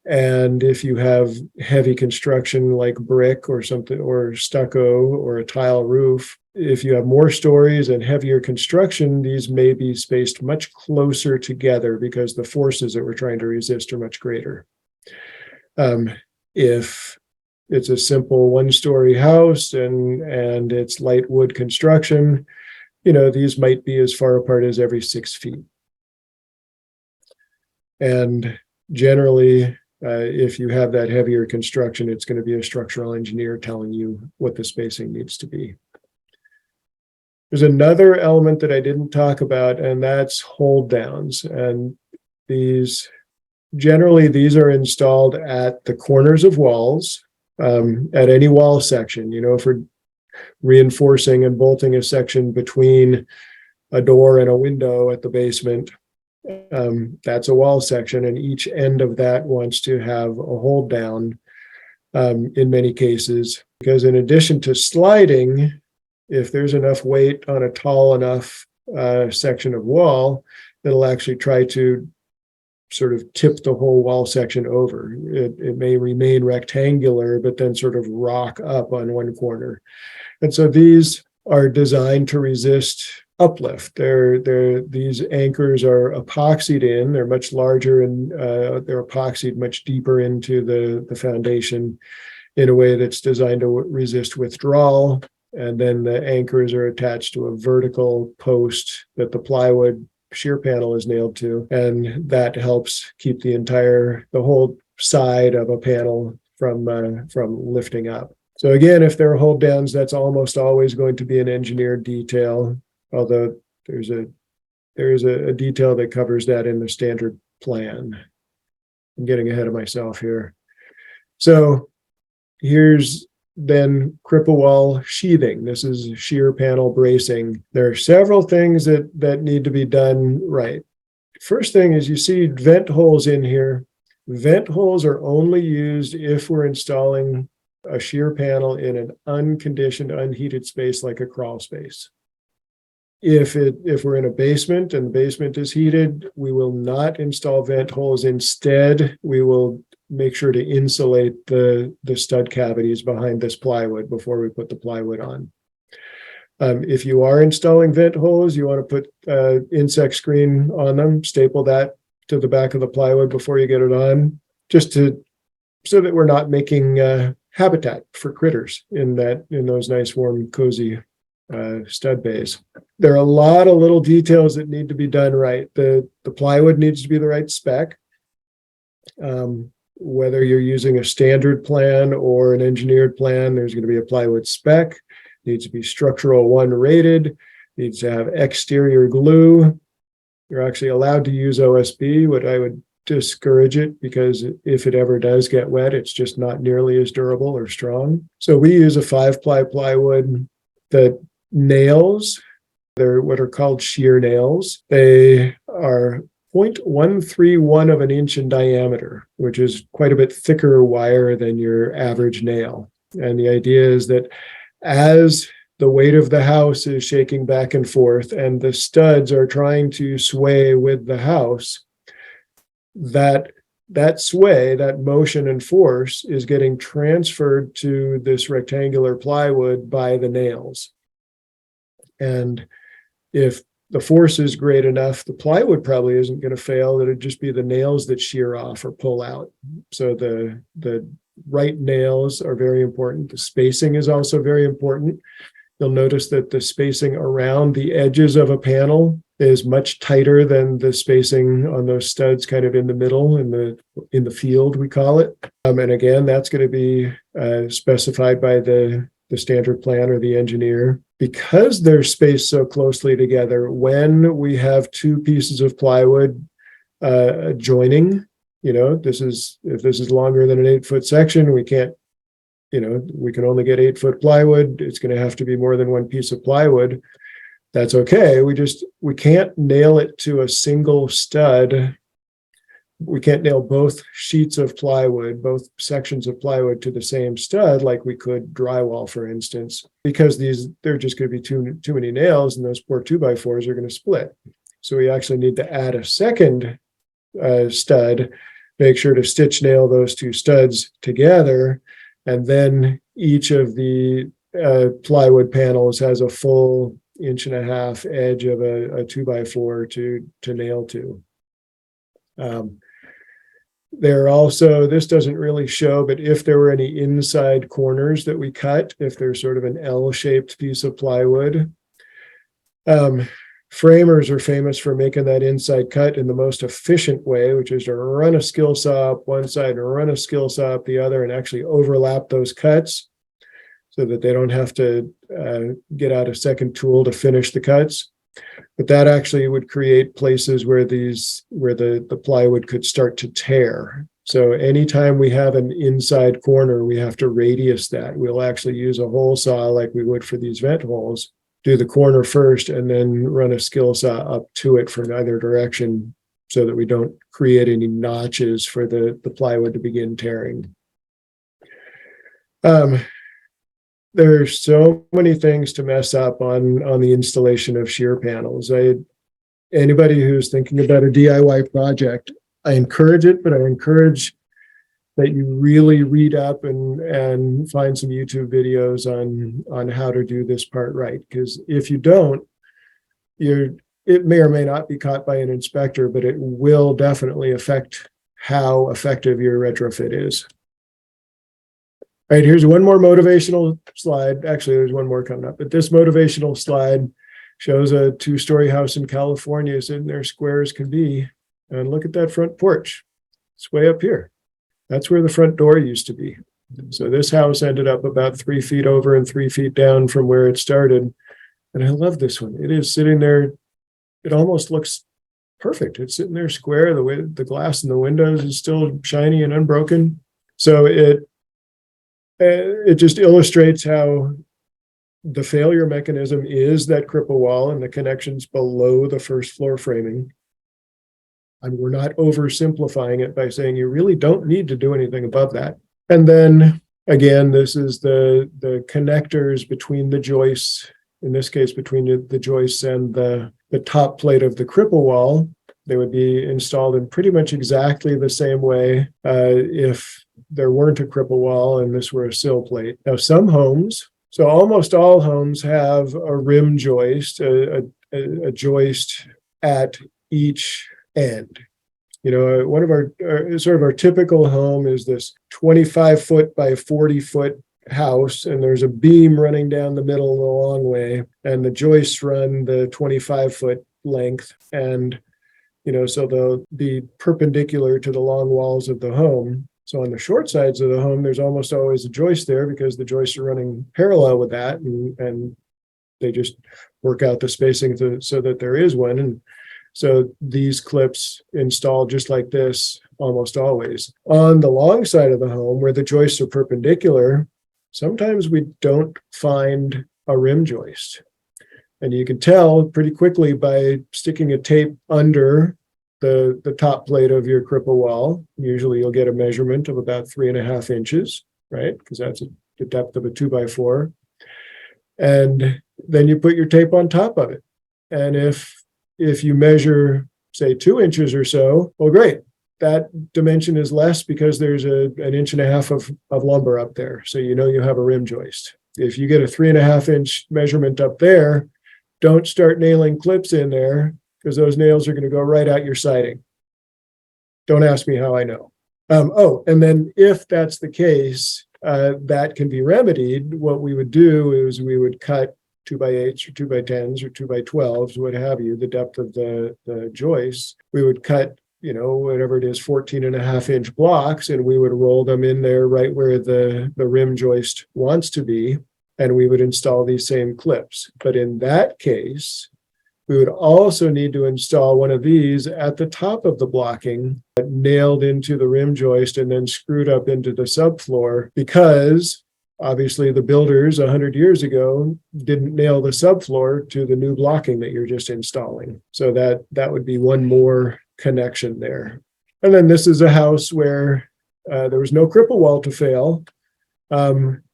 And if you have heavy construction like brick or something, or stucco or a tile roof, if you have more stories and heavier construction, these may be spaced much closer together because the forces that we're trying to resist are much greater. If it's a simple one-story house and it's light wood construction, these might be as far apart as every 6 feet. And generally, if you have that heavier construction, it's going to be a structural engineer telling you what the spacing needs to be. There's another element that I didn't talk about, and that's hold downs. And generally, these are installed at the corners of walls, at any wall section, for reinforcing and bolting a section between a door and a window at the basement. That's a wall section, and each end of that wants to have a hold down in many cases, because in addition to sliding, if there's enough weight on a tall enough section of wall, it'll actually try to sort of tip the whole wall section over. It may remain rectangular, but then sort of rock up on one corner. And so these are designed to resist uplift. These anchors are epoxied in. They're much larger, and they're epoxied much deeper into the foundation in a way that's designed to resist withdrawal. And then the anchors are attached to a vertical post that the plywood shear panel is nailed to, and that helps keep the whole side of a panel from lifting up. So again, if there are hold downs, that's almost always going to be an engineered detail, although there's a detail that covers that in the standard plan. I'm getting ahead of myself here. So here's then cripple wall sheathing. This is shear panel bracing. There are several things that need to be done right. First thing is, you see vent holes in here. Vent holes are only used if we're installing a shear panel in an unconditioned, unheated space like a crawl space. If we're in a basement and the basement is heated, we will not install vent holes. Instead, we will make sure to insulate the stud cavities behind this plywood before we put the plywood on. If you are installing vent holes, you want to put insect screen on them, staple that to the back of the plywood before you get it on, so that we're not making habitat for critters in those nice, warm, cozy stud bays. There are a lot of little details that need to be done right. The plywood needs to be the right spec. Whether you're using a standard plan or an engineered plan, there's going to be a plywood spec. Needs to be structural 1 rated, needs to have exterior glue. You're actually allowed to use OSB, but I would discourage it, because if it ever does get wet, it's just not nearly as durable or strong. So we use a 5-ply plywood. The nails, they're what are called shear nails. They are 0.131 of an inch in diameter, which is quite a bit thicker wire than your average nail. And the idea is that as the weight of the house is shaking back and forth and the studs are trying to sway with the house, that sway, that motion and force is getting transferred to this rectangular plywood by the nails. And if the force is great enough, the plywood probably isn't going to fail. It'd just be the nails that shear off or pull out. So the right nails are very important. The spacing is also very important. You'll notice that the spacing around the edges of a panel is much tighter than the spacing on those studs kind of in the middle, in the field, we call it. And again, that's going to be specified by the standard plan or the engineer. Because they're spaced so closely together, when we have 2 pieces of plywood joining, if this is longer than an 8-foot section, we can't, we can only get 8-foot plywood. It's going to have to be more than 1 piece of plywood. That's okay. We can't nail it to a single stud. We can't nail both sheets of plywood, both sections of plywood to the same stud like we could drywall, for instance, because they're just going to be too many nails, and those poor 2x4s are going to split. So we actually need to add a second stud make sure to stitch nail those two studs together. And then each of the plywood panels has a full 1.5 inch edge of a 2x4 to nail to. There also, this doesn't really show, but if there were any inside corners that we cut, if there's sort of an L-shaped piece of plywood, framers are famous for making that inside cut in the most efficient way, which is to run a skill saw up one side and run a skill saw up the other and actually overlap those cuts so that they don't have to get out a second tool to finish the cuts. But that actually would create places where the plywood could start to tear. So anytime we have an inside corner, we have to radius that. We'll actually use a hole saw like we would for these vent holes, do the corner first, and then run a skill saw up to it from either direction so that we don't create any notches for the plywood to begin tearing. There's so many things to mess up on the installation of shear panels. Anybody who's thinking about a DIY project, I encourage it, but I encourage that you really read up and find some YouTube videos on how to do this part right. Because if you don't, it may or may not be caught by an inspector, but it will definitely affect how effective your retrofit is. All right, here's one more motivational slide. Actually, there's one more coming up, but this motivational slide shows a 2-story house in California sitting there square as can be. And look at that front porch. It's way up here. That's where the front door used to be. So this house ended up about 3 feet over and 3 feet down from where it started. And I love this one. It is sitting there. It almost looks perfect. It's sitting there square. The way the glass in the windows is still shiny and unbroken. So it just illustrates how the failure mechanism is that cripple wall and the connections below the first floor framing. And we're not oversimplifying it by saying you really don't need to do anything above that. And then again, this is the connectors between the joists, in this case, between the joists and the top plate of the cripple wall. They would be installed in pretty much exactly the same way if there weren't a cripple wall and this were a sill plate. Now, some homes, so almost all homes have a rim joist, a joist at each end. You know, one of our sort of our typical home is this 25-foot by 40-foot house, and there's a beam running down the middle the long way, and the joists run the 25-foot length, and so they'll be perpendicular to the long walls of the home. So on the short sides of the home, there's almost always a joist there because the joists are running parallel with that, and they just work out the spacing so that there is one. And so these clips install just like this almost always. On the long side of the home, where the joists are perpendicular, sometimes we don't find a rim joist. And you can tell pretty quickly by sticking a tape under the top plate of your cripple wall. Usually you'll get a measurement of about 3.5 inches, right? Because that's the depth of a 2x4. And then you put your tape on top of it. And if you measure, say, 2 inches or so, well, great. That dimension is less because there's an 1.5 inches of lumber up there. So you have a rim joist. If you get a 3.5 inch measurement up there, don't start nailing clips in there because those nails are going to go right out your siding. Don't ask me how I know. And then if that's the case, that can be remedied. What we would do is we would cut 2x8s or 2x10s or 2x12s, what have you, the depth of the joists. We would cut, whatever it is, 14.5 inch blocks, and we would roll them in there right where the rim joist wants to be. And we would install these same clips. But in that case, we would also need to install one of these at the top of the blocking, nailed into the rim joist and then screwed up into the subfloor, because obviously the builders 100 years ago didn't nail the subfloor to the new blocking that you're just installing. So that would be one more connection there. And then this is a house where there was no cripple wall to fail.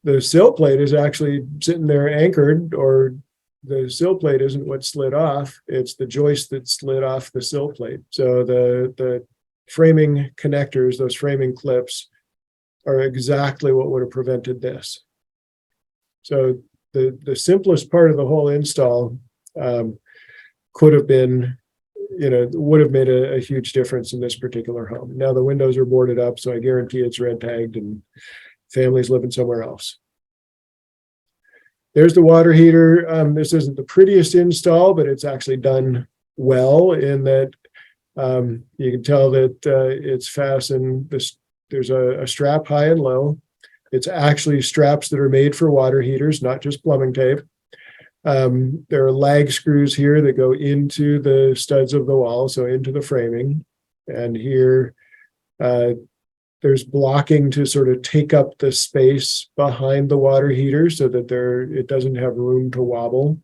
The sill plate is actually sitting there anchored, or the sill plate isn't what slid off. It's the joist that slid off the sill plate. So the framing connectors, those framing clips, are exactly what would have prevented this. So the simplest part of the whole install could have been, would have made a huge difference in this particular home. Now the windows are boarded up, so I guarantee it's red tagged and families living somewhere else. There's the water heater. This isn't the prettiest install, but it's actually done well in that you can tell that it's fastened. There's a strap high and low. It's actually straps that are made for water heaters, not just plumbing tape. There are lag screws here that go into the studs of the wall, so into the framing. And here, there's blocking to sort of take up the space behind the water heater so that it doesn't have room to wobble.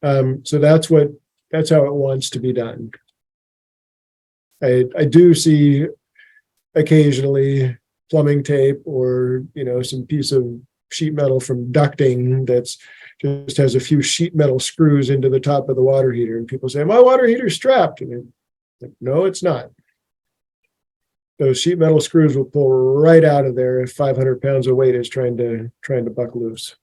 So that's how it wants to be done. I do see occasionally plumbing tape or some piece of sheet metal from ducting that's just has a few sheet metal screws into the top of the water heater, and people say my water heater's strapped, and like, no, it's not. Those sheet metal screws will pull right out of there if 500 pounds of weight is trying to buck loose.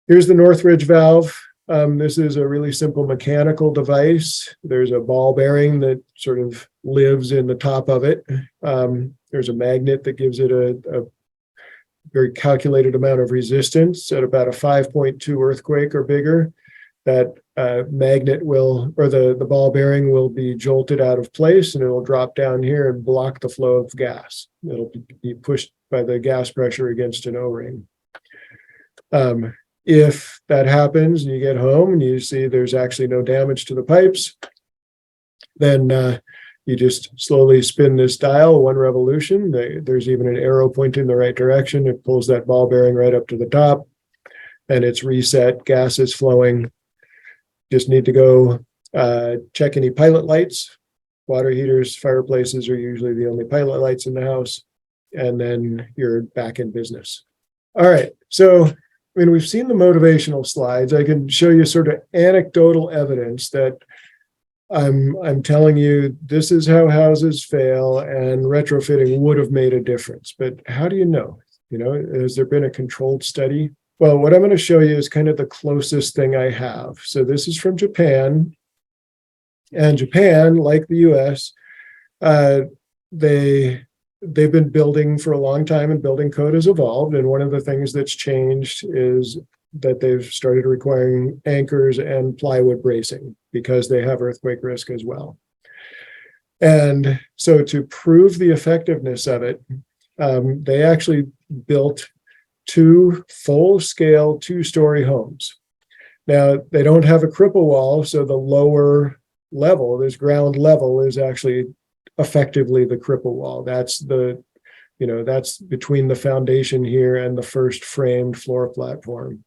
Here's the Northridge valve. This is a really simple mechanical device. There's a ball bearing that sort of lives in the top of it. There's a magnet that gives it a very calculated amount of resistance at about a 5.2 earthquake or bigger. That magnet the ball bearing will be jolted out of place, and it will drop down here and block the flow of gas. It'll be pushed by the gas pressure against an O-ring. If that happens and you get home and you see there's actually no damage to the pipes, then you just slowly spin this dial 1 revolution. There's even an arrow pointing in the right direction. It pulls that ball bearing right up to the top, and it's reset. Gas is flowing. Just need to go check any pilot lights. Water heaters, fireplaces are usually the only pilot lights in the house, and then you're back in business. All right, so we've seen the motivational slides. I can show you sort of anecdotal evidence that I'm telling you this is how houses fail, and retrofitting would have made a difference. But how do you know? Has there been a controlled study? Well, what I'm going to show you is kind of the closest thing I have. So this is from Japan. And Japan, like the US, they've been building for a long time, and building code has evolved. And one of the things that's changed is that they've started requiring anchors and plywood bracing because they have earthquake risk as well. And so to prove the effectiveness of it, they actually built 2 full-scale 2-story homes. Now, they don't have a cripple wall, so the lower level, this ground level, is actually effectively the cripple wall. That's that's between the foundation here and the first framed floor platform.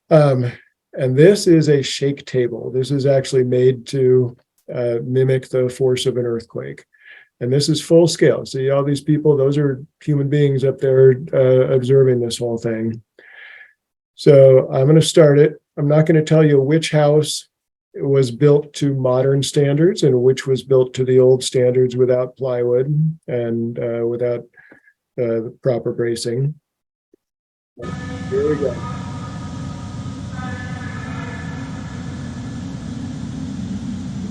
And this is a shake table. This is actually made to mimic the force of an earthquake. And this is full scale. See all these people, those are human beings up there observing this whole thing. So I'm going to start it. I'm not going to tell you which house was built to modern standards and which was built to the old standards without plywood and without proper bracing. Here we go.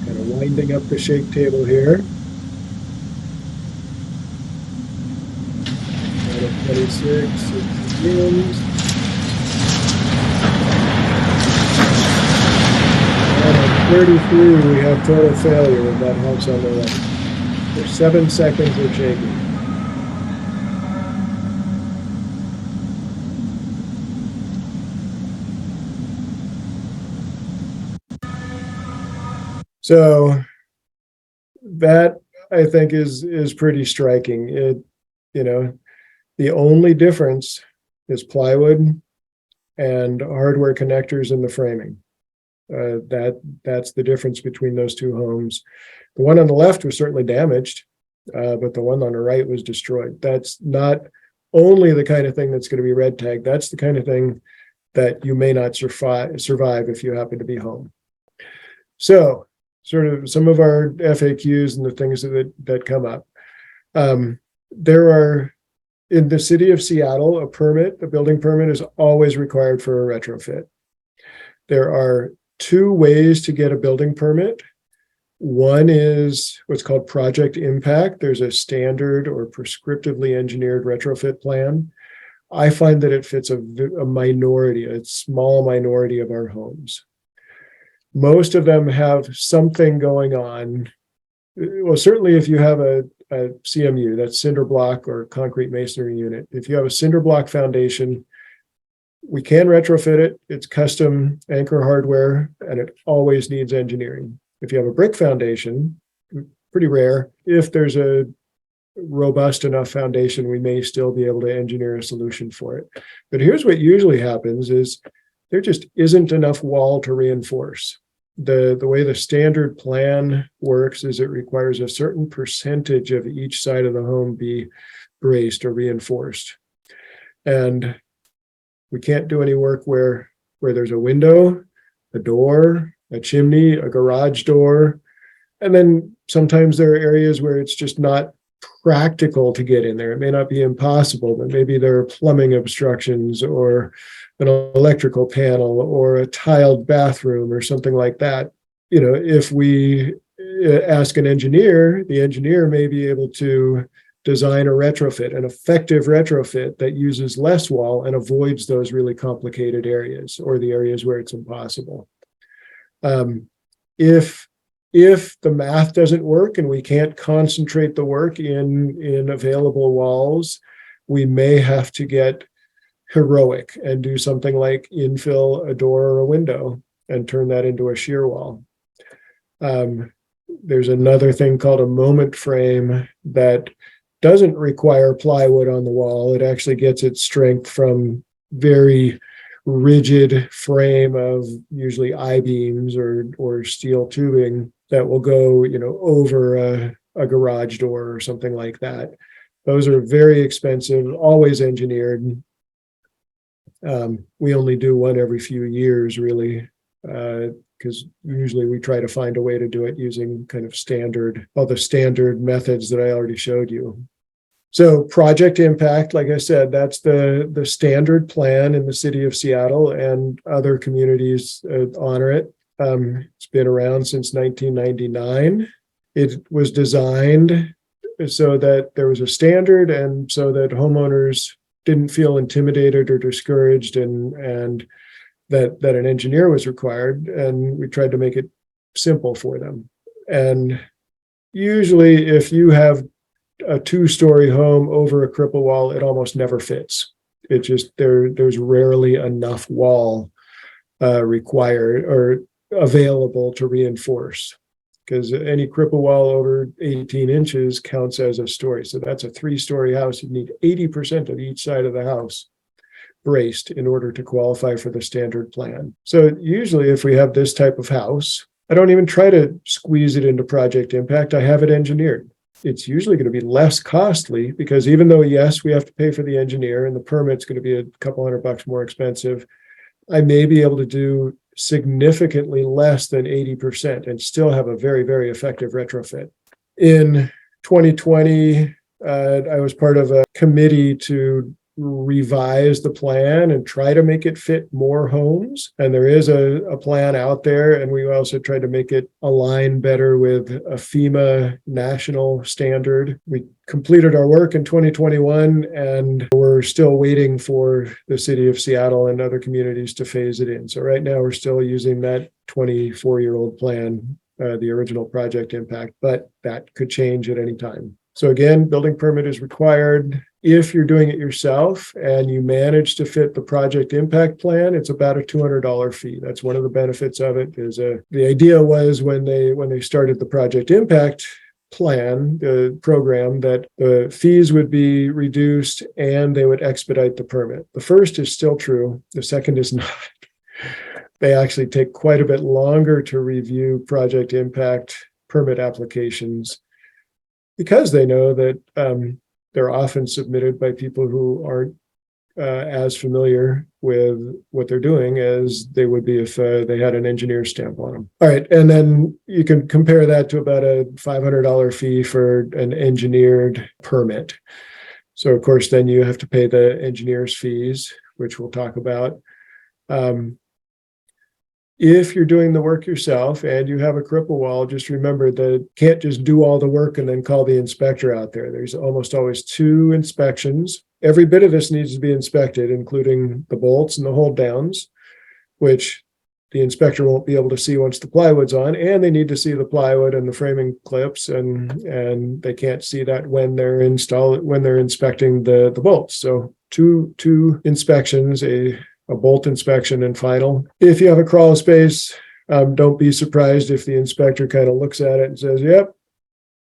Kind of winding up the shake table here. 26, it begins. And at 33, we have total failure of that house on the right. For 7 seconds, we're shaking. So that, I think, is pretty striking. The only difference is plywood and hardware connectors in the framing. That's the difference between those 2 homes. The one on the left was certainly damaged, but the one on the right was destroyed. That's not only the kind of thing that's going to be red tagged. That's the kind of thing that you may not survive if you happen to be home. So sort of some of our FAQs and the things that come up. There are, in the city of Seattle, a building permit is always required for a retrofit. There are two ways to get a building permit. One is what's called project impact. There's a standard or prescriptively engineered retrofit plan. I find that it fits a minority, a small minority of our homes. Most of them have something going on. Well, certainly if you have a CMU, that's cinder block or concrete masonry unit, if you have a cinder block foundation, we can retrofit it. It's custom anchor hardware, and it always needs engineering. If you have a brick foundation, pretty rare. If there's a robust enough foundation, we may still be able to engineer a solution for it. But here's what usually happens is there just isn't enough wall to reinforce. The way the standard plan works is it requires a certain percentage of each side of the home be braced or reinforced. And we can't do any work where there's a window, a door, a chimney, a garage door. And then sometimes there are areas where it's just not practical to get in there. It may not be impossible, but maybe there are plumbing obstructions or an electrical panel or a tiled bathroom or something like that. You know, if we ask an engineer, the engineer may be able to design a retrofit, an effective retrofit that uses less wall and avoids those really complicated areas or the areas where it's impossible. If the math doesn't work and we can't concentrate the work in available walls, we may have to get heroic and do something like infill a door or a window and turn that into a shear wall. There's another thing called a moment frame that doesn't require plywood on the wall. It actually gets its strength from very rigid frame of usually I-beams or steel tubing that will go, over a garage door or something like that. Those are very expensive, always engineered. We only do one every few years, really, because usually we try to find a way to do it using kind of all the standard methods that I already showed you. So project impact, like I said, that's the standard plan in the city of Seattle, and other communities honor it. It's been around since 1999. It was designed so that there was a standard and so that homeowners didn't feel intimidated or discouraged, and that an engineer was required, and we tried to make it simple for them. And usually if you have a 2-story home over a cripple wall, it almost never fits. It just, there's rarely enough wall required or available to reinforce, because any cripple wall over 18 inches counts as a story. So that's a 3-story house. You need 80% of each side of the house braced in order to qualify for the standard plan. So usually if we have this type of house, I don't even try to squeeze it into project impact. I have it engineered. It's usually going to be less costly, because even though, yes, we have to pay for the engineer and the permit's going to be a couple $100 more expensive, I may be able to do significantly less than 80% and still have a very, very effective retrofit. In 2020, I was part of a committee to revise the plan and try to make it fit more homes. And there is a plan out there. And we also tried to make it align better with a FEMA national standard. We completed our work in 2021, and we're still waiting for the city of Seattle and other communities to phase it in. So right now we're still using that 24-year-old plan, the original project impact, but that could change at any time. So again, building permit is required. If you're doing it yourself and you manage to fit the project impact plan, it's about a $200 fee. That's one of the benefits of it. The idea was when they started the project impact plan, the program, that the fees would be reduced and they would expedite the permit. The first is still true. The second is not. They actually take quite a bit longer to review project impact permit applications, because they know that they're often submitted by people who aren't as familiar with what they're doing as they would be if they had an engineer stamp on them. All right, and then you can compare that to about a $500 fee for an engineered permit. So of course, then you have to pay the engineer's fees, which we'll talk about. If you're doing the work yourself and you have a cripple wall, just remember that you can't just do all the work and then call the inspector out there. There's almost always 2 inspections. Every bit of this needs to be inspected, including the bolts and the hold downs, which the inspector won't be able to see once the plywood's on, and they need to see the plywood and the framing clips, and they can't see that when they're inspecting the bolts. So two inspections, a bolt inspection and final. If you have a crawl space, don't be surprised if the inspector kind of looks at it and says, yep,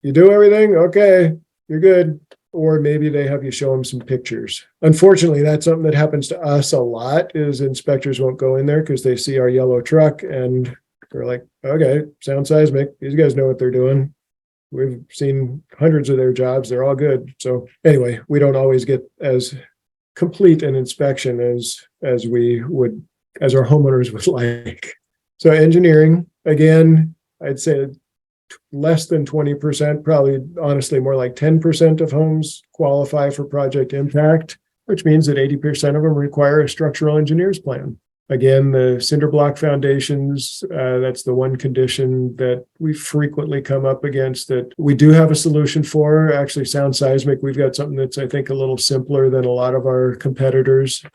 you do everything? Okay, you're good. Or maybe they have you show them some pictures. Unfortunately, that's something that happens to us a lot, is inspectors won't go in there because they see our yellow truck and they're like, okay, Sound Seismic, these guys know what they're doing. We've seen hundreds of their jobs. They're all good. So anyway, we don't always get as complete an inspection as our homeowners would like. So engineering, again, I'd say less than 20%, probably honestly more like 10% of homes qualify for project impact, which means that 80% of them require a structural engineer's plan. Again, the cinder block foundations, that's the one condition that we frequently come up against that we do have a solution for. Actually, Sound Seismic, we've got something that's, I think, a little simpler than a lot of our competitors.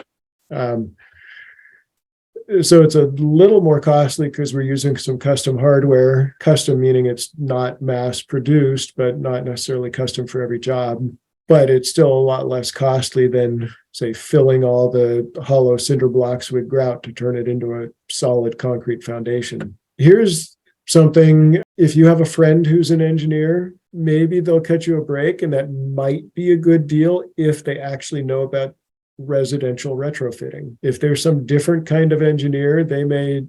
So it's a little more costly because we're using some custom hardware, custom meaning it's not mass produced, but not necessarily custom for every job. But it's still a lot less costly than, say, filling all the hollow cinder blocks with grout to turn it into a solid concrete foundation. Here's something, if you have a friend who's an engineer, maybe they'll cut you a break, and that might be a good deal if they actually know about residential retrofitting. If there's some different kind of engineer, they may,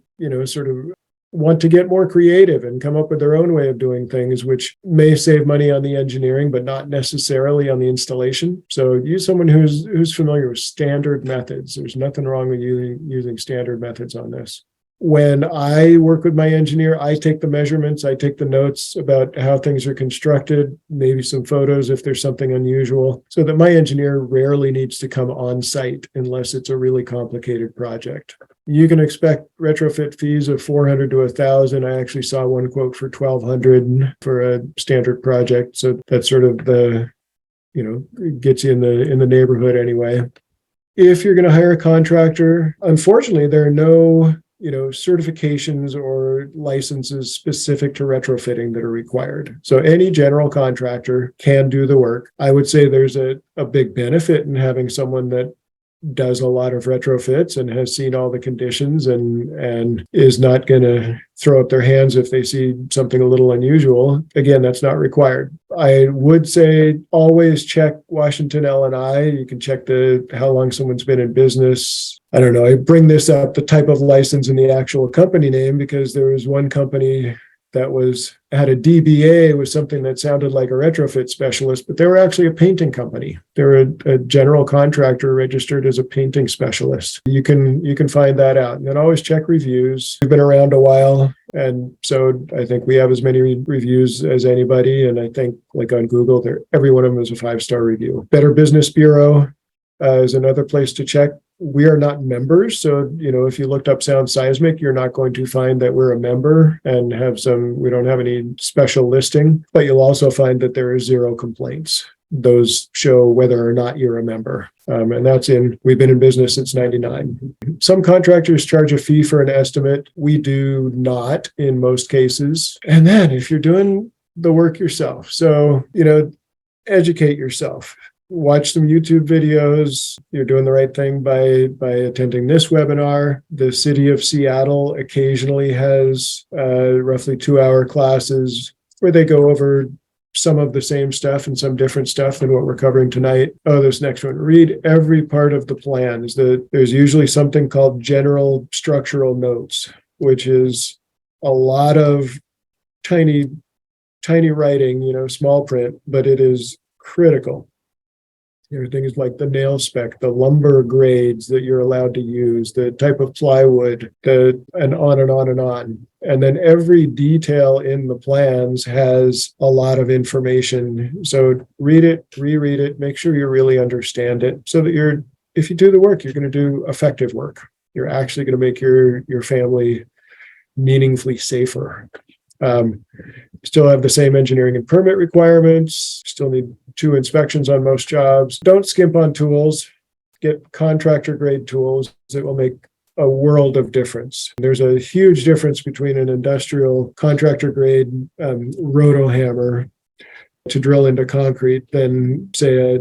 sort of want to get more creative and come up with their own way of doing things, which may save money on the engineering, but not necessarily on the installation. So use someone who's familiar with standard methods. There's nothing wrong with using standard methods on this. When I work with my engineer, I take the measurements, I take the notes about how things are constructed, maybe some photos if there's something unusual, so that my engineer rarely needs to come on site unless it's a really complicated project. You can expect retrofit fees of $400 to $1,000. I actually saw one quote for $1,200 for a standard project. So that's sort of the, gets you in the neighborhood anyway. If you're going to hire a contractor, unfortunately, there are no certifications or licenses specific to retrofitting that are required. So any general contractor can do the work. I would say there's a big benefit in having someone that does a lot of retrofits and has seen all the conditions and is not going to throw up their hands if they see something a little unusual. Again, that's not required. I would say always check Washington L&I. You can check how long someone's been in business. I don't know. I bring this up, the type of license and the actual company name, because there was one company that had a DBA with something that sounded like a retrofit specialist, but they were actually a painting company. They were a general contractor registered as a painting specialist. You can find that out, and then always check reviews. We've been around a while, and so I think we have as many reviews as anybody. And I think, like on Google, every one of them is a 5-star review. Better Business Bureau is another place to check. We are not members. So, if you looked up Sound Seismic, you're not going to find that we're a member and we don't have any special listing, but you'll also find that there are 0 complaints. Those show whether or not you're a member. And we've been in business since 1999. Some contractors charge a fee for an estimate. We do not in most cases. And then if you're doing the work yourself, so, educate yourself. Watch some YouTube videos. You're doing the right thing by attending this webinar. The city of Seattle occasionally has roughly 2-hour classes where they go over some of the same stuff and some different stuff than what we're covering tonight. This next one. Read every part of the plans. There's usually something called general structural notes, which is a lot of tiny writing, small print, but it is critical. Everything is like the nail spec, the lumber grades that you're allowed to use, the type of plywood, and on and on and on. And then every detail in the plans has a lot of information. So read it, reread it, make sure you really understand it so that if you do the work, you're going to do effective work. You're actually going to make your family meaningfully safer. Still have the same engineering and permit requirements, still need 2 inspections on most jobs. Don't skimp on tools, get contractor grade tools. It will make a world of difference. There's a huge difference between an industrial contractor grade roto hammer to drill into concrete than say a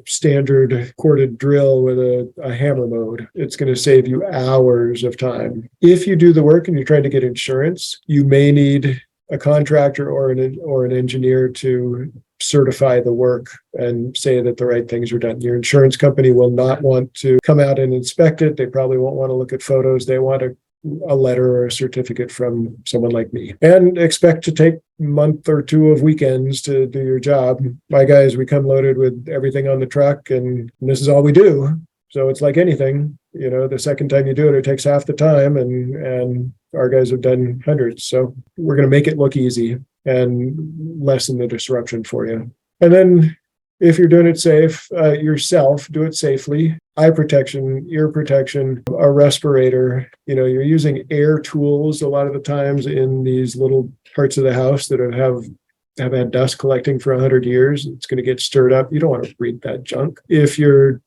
standard corded drill with a hammer mode. It's going to save you hours of time. If you do the work and you're trying to get insurance, you may need a contractor or an engineer to certify the work and say that the right things are done. Your insurance company will not want to come out and inspect it. They probably won't want to look at photos. They want a letter or a certificate from someone like me, and expect to take a month or 2 of weekends to do your job. My guys, we come loaded with everything on the truck, and this is all we do. So it's like anything, the second time you do it, it takes half the time, and our guys have done hundreds. So we're going to make it look easy and lessen the disruption for you. And then if you're doing it safe, yourself, do it safely. Eye protection, ear protection, a respirator. You're using air tools a lot of the times in these little parts of the house that have had dust collecting for 100 years. It's going to get stirred up. You don't want to breathe that junk. If you're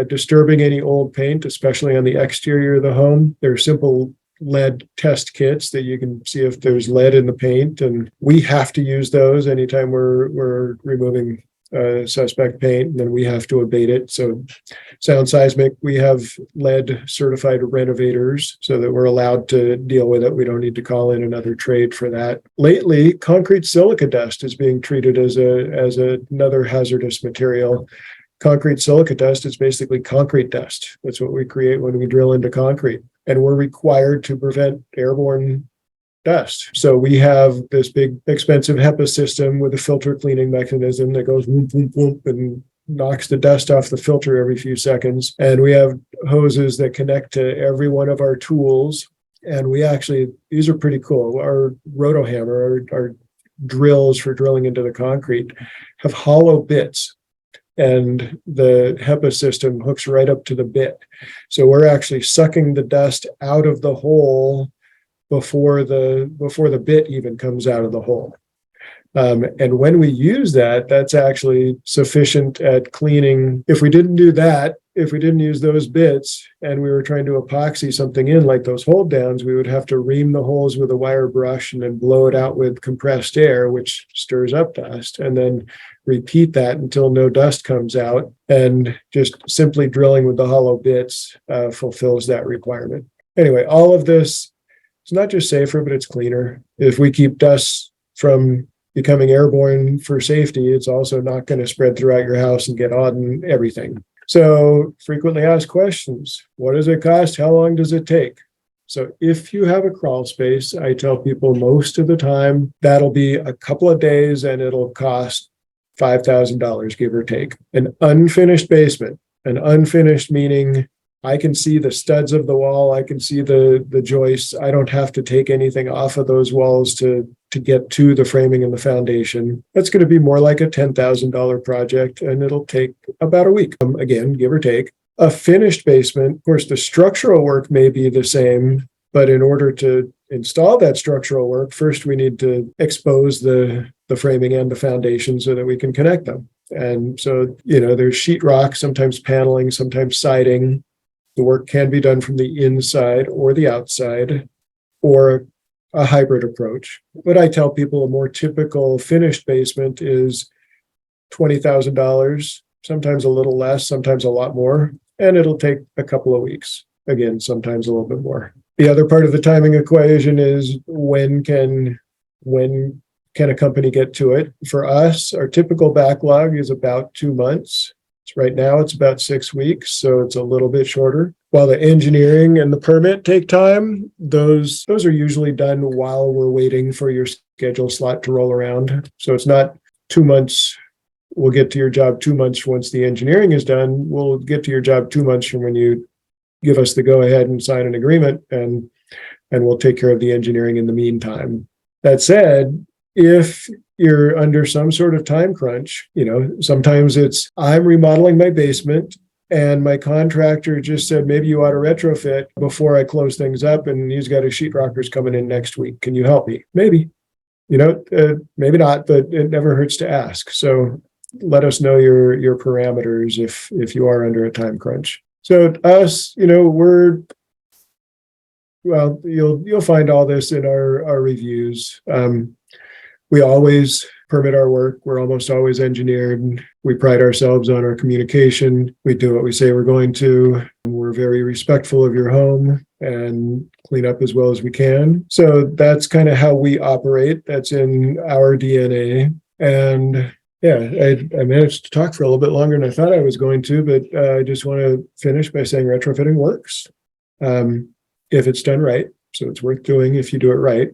disturbing any old paint, especially on the exterior of the home, there are simple lead test kits that you can see if there's lead in the paint, and we have to use those anytime we're removing suspect paint, and then we have to abate it. So Sound Seismic, we have lead certified renovators so that we're allowed to deal with it. We don't need to call in another trade for that. Lately, concrete silica dust is being treated as another hazardous material. Concrete silica dust is basically concrete dust. That's what we create when we drill into concrete. And we're required to prevent airborne dust. So we have this big, expensive HEPA system with a filter cleaning mechanism that goes whoop, whoop, whoop, and knocks the dust off the filter every few seconds. And we have hoses that connect to every one of our tools. And these are pretty cool. Our roto hammer, our drills for drilling into the concrete, have hollow bits. And the HEPA system hooks right up to the bit. So we're actually sucking the dust out of the hole before the bit even comes out of the hole. And when we use that, that's actually sufficient at cleaning. If we didn't do that, if we didn't use those bits and we were trying to epoxy something in like those hold downs, we would have to ream the holes with a wire brush and then blow it out with compressed air, which stirs up dust, and then repeat that until no dust comes out. And just simply drilling with the hollow bits fulfills that requirement. Anyway, all of this, it's not just safer, but it's cleaner. If we keep dust from becoming airborne for safety, it's also not going to spread throughout your house and get on everything. So frequently asked questions. What does it cost? How long does it take? So if you have a crawl space, I tell people most of the time that'll be a couple of days and it'll cost $5,000, give or take. An unfinished basement, an unfinished meaning I can see the studs of the wall. I can see the joists. I don't have to take anything off of those walls to get to the framing and the foundation. That's going to be more like a $10,000 project, and it'll take about a week, again, give or take. A finished basement, of course, the structural work may be the same, but in order to install that structural work, first we need to expose the framing and the foundation so that we can connect them. And so, there's sheetrock, sometimes paneling, sometimes siding. The work can be done from the inside or the outside, or a hybrid approach. But I tell people a more typical finished basement is $20,000, sometimes a little less, sometimes a lot more, and it'll take a couple of weeks. Again, sometimes a little bit more. The other part of the timing equation is when can a company get to it? For us, our typical backlog is about 2 months. Right now, it's about 6 weeks, so it's a little bit shorter. While the engineering and the permit take time, those are usually done while we're waiting for your schedule slot to roll around. So it's not 2 months we'll get to your job 2 months once the engineering is done. We'll get to your job 2 months from when you give us the go ahead and sign an agreement, and we'll take care of the engineering in the meantime. That said, if you're under some sort of time crunch, sometimes it's, I'm remodeling my basement and my contractor just said, maybe you ought to retrofit before I close things up, and he's got his sheetrockers coming in next week. Can you help me? Maybe, maybe not, but it never hurts to ask. So let us know your parameters if you are under a time crunch. So us, you'll find all this in our reviews. We always permit our work. We're almost always engineered. We pride ourselves on our communication. We do what we say we're going to. We're very respectful of your home and clean up as well as we can. So that's kind of how we operate. That's in our DNA. And yeah, I managed to talk for a little bit longer than I thought I was going to, but I just want to finish by saying retrofitting works if it's done right. So it's worth doing if you do it right.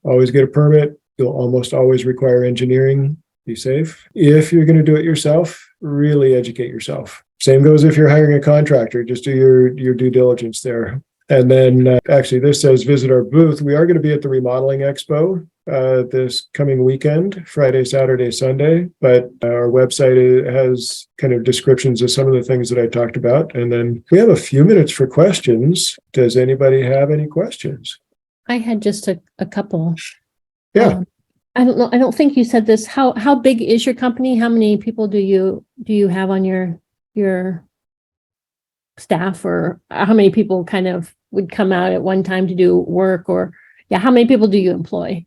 Always get a permit. You'll almost always require engineering. Be safe. If you're going to do it yourself, really educate yourself. Same goes if you're hiring a contractor. Just do your due diligence there. And then actually this says visit our booth. We are going to be at the Remodeling Expo this coming weekend, Friday, Saturday, Sunday. But our website has kind of descriptions of some of the things that I talked about. And then we have a few minutes for questions. Does anybody have any questions? I had just a couple. Yeah. I don't know. I don't think you said this. How big is your company? How many people do you have on your staff, or how many people kind of would come out at one time to do work, or how many people do you employ?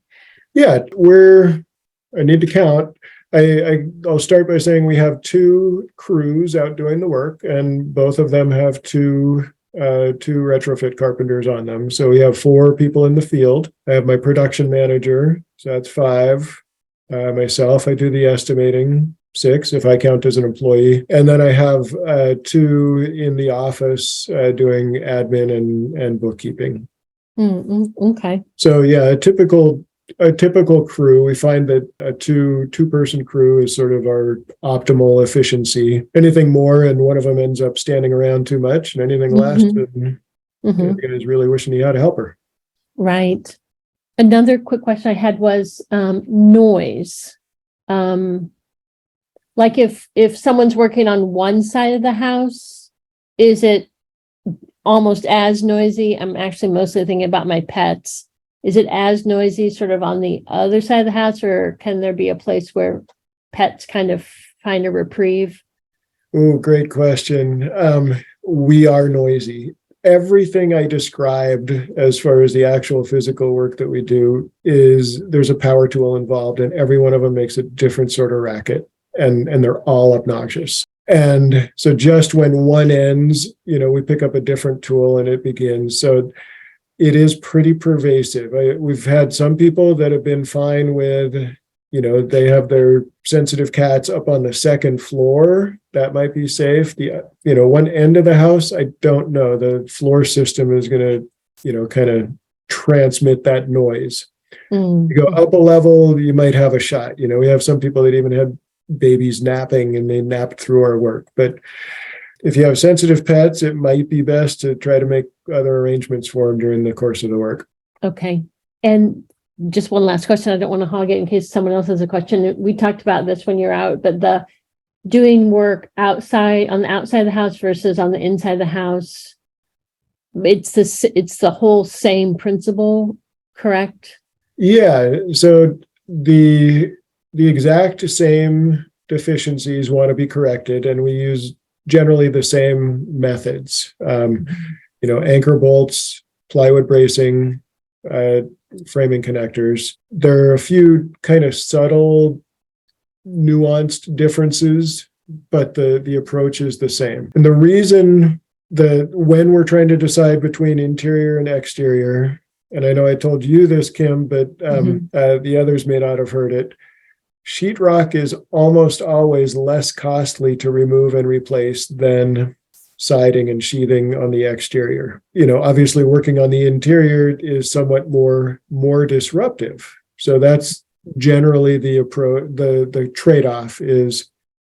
Yeah, I need to count. I'll start by saying we have 2 crews out doing the work, and both of them have two retrofit carpenters on them. So we have 4 people in the field. I have my production manager, so that's 5. Myself, I do the estimating, 6 if I count as an employee. And then I have 2 in the office doing admin and bookkeeping. Okay. So yeah, a typical crew, we find that a two-person crew is sort of our optimal efficiency. Anything more and one of them ends up standing around too much, and anything less, then the guy's really wishing he had a helper. Right. Another quick question I had was noise. Like if someone's working on one side of the house, is it almost as noisy? I'm actually mostly thinking about my pets. Is it as noisy sort of on the other side of the house, or can there be a place where pets kind of find a reprieve? Oh, great question. We are noisy. Everything I described as far as the actual physical work that we do is there's a power tool involved, and every one of them makes a different sort of racket, and they're all obnoxious. And so just when one ends, we pick up a different tool and it begins. So it is pretty pervasive. We've had some people that have been fine with, they have their sensitive cats up on the 2nd floor. That might be safe. One end of the house, I don't know. The floor system is going to, kind of transmit that noise. You go up a level, you might have a shot. We have some people that even had babies napping and they napped through our work. But if you have sensitive pets, it might be best to try to make other arrangements for them during the course of the work. Okay. And just one last question. I don't want to hog it in case someone else has a question. We talked about this when you're out, but the doing work outside, on the outside of the house versus on the inside of the house, it's the whole same principle, correct? Yeah. So the exact same deficiencies want to be corrected, and we use generally the same methods. Anchor bolts, plywood bracing, framing connectors. There are a few kind of subtle, nuanced differences, but the approach is the same. And the reason that when we're trying to decide between interior and exterior, and I know I told you this, Kim, but the others may not have heard it, sheetrock is almost always less costly to remove and replace than siding and sheathing on the exterior. Obviously working on the interior is somewhat more disruptive. So that's generally the trade-off is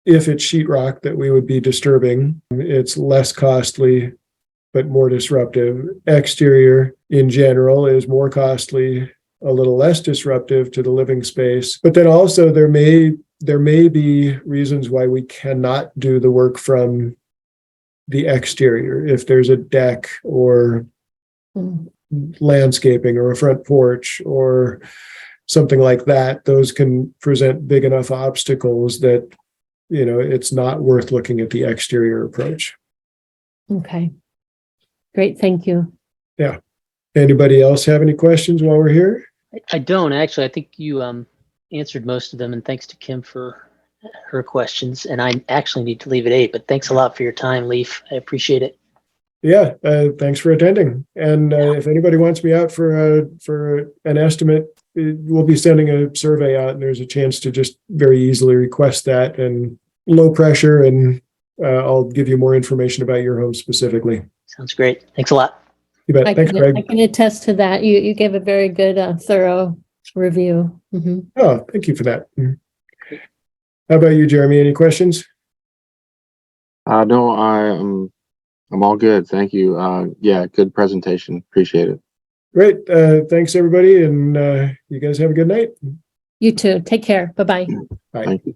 if it's sheetrock that we would be disturbing, it's less costly but more disruptive. Exterior in general is more costly, a little less disruptive to the living space. But then also there may be reasons why we cannot do the work from the exterior. If there's a deck or landscaping or a front porch or something like that, those can present big enough obstacles that, it's not worth looking at the exterior approach. Okay. Great, thank you. Yeah. Anybody else have any questions while we're here? I don't actually. I think you answered most of them, and thanks to Kim for her questions. And I actually need to leave at 8, but thanks a lot for your time, Leif. I appreciate it. Yeah, thanks for attending. And if anybody wants me out for an estimate, we'll be sending a survey out, and there's a chance to just very easily request that, and low pressure, and I'll give you more information about your home specifically. Sounds great. Thanks a lot. You bet. Thanks, I Greg. can attest to that. You gave a very good, thorough review. Oh, thank you for that. How about you, Jeremy? Any questions? No, I'm all good. Thank you. Yeah, good presentation. Appreciate it. Great. Thanks, everybody. And you guys have a good night. You too. Take care. Bye-bye. Bye. Thank you.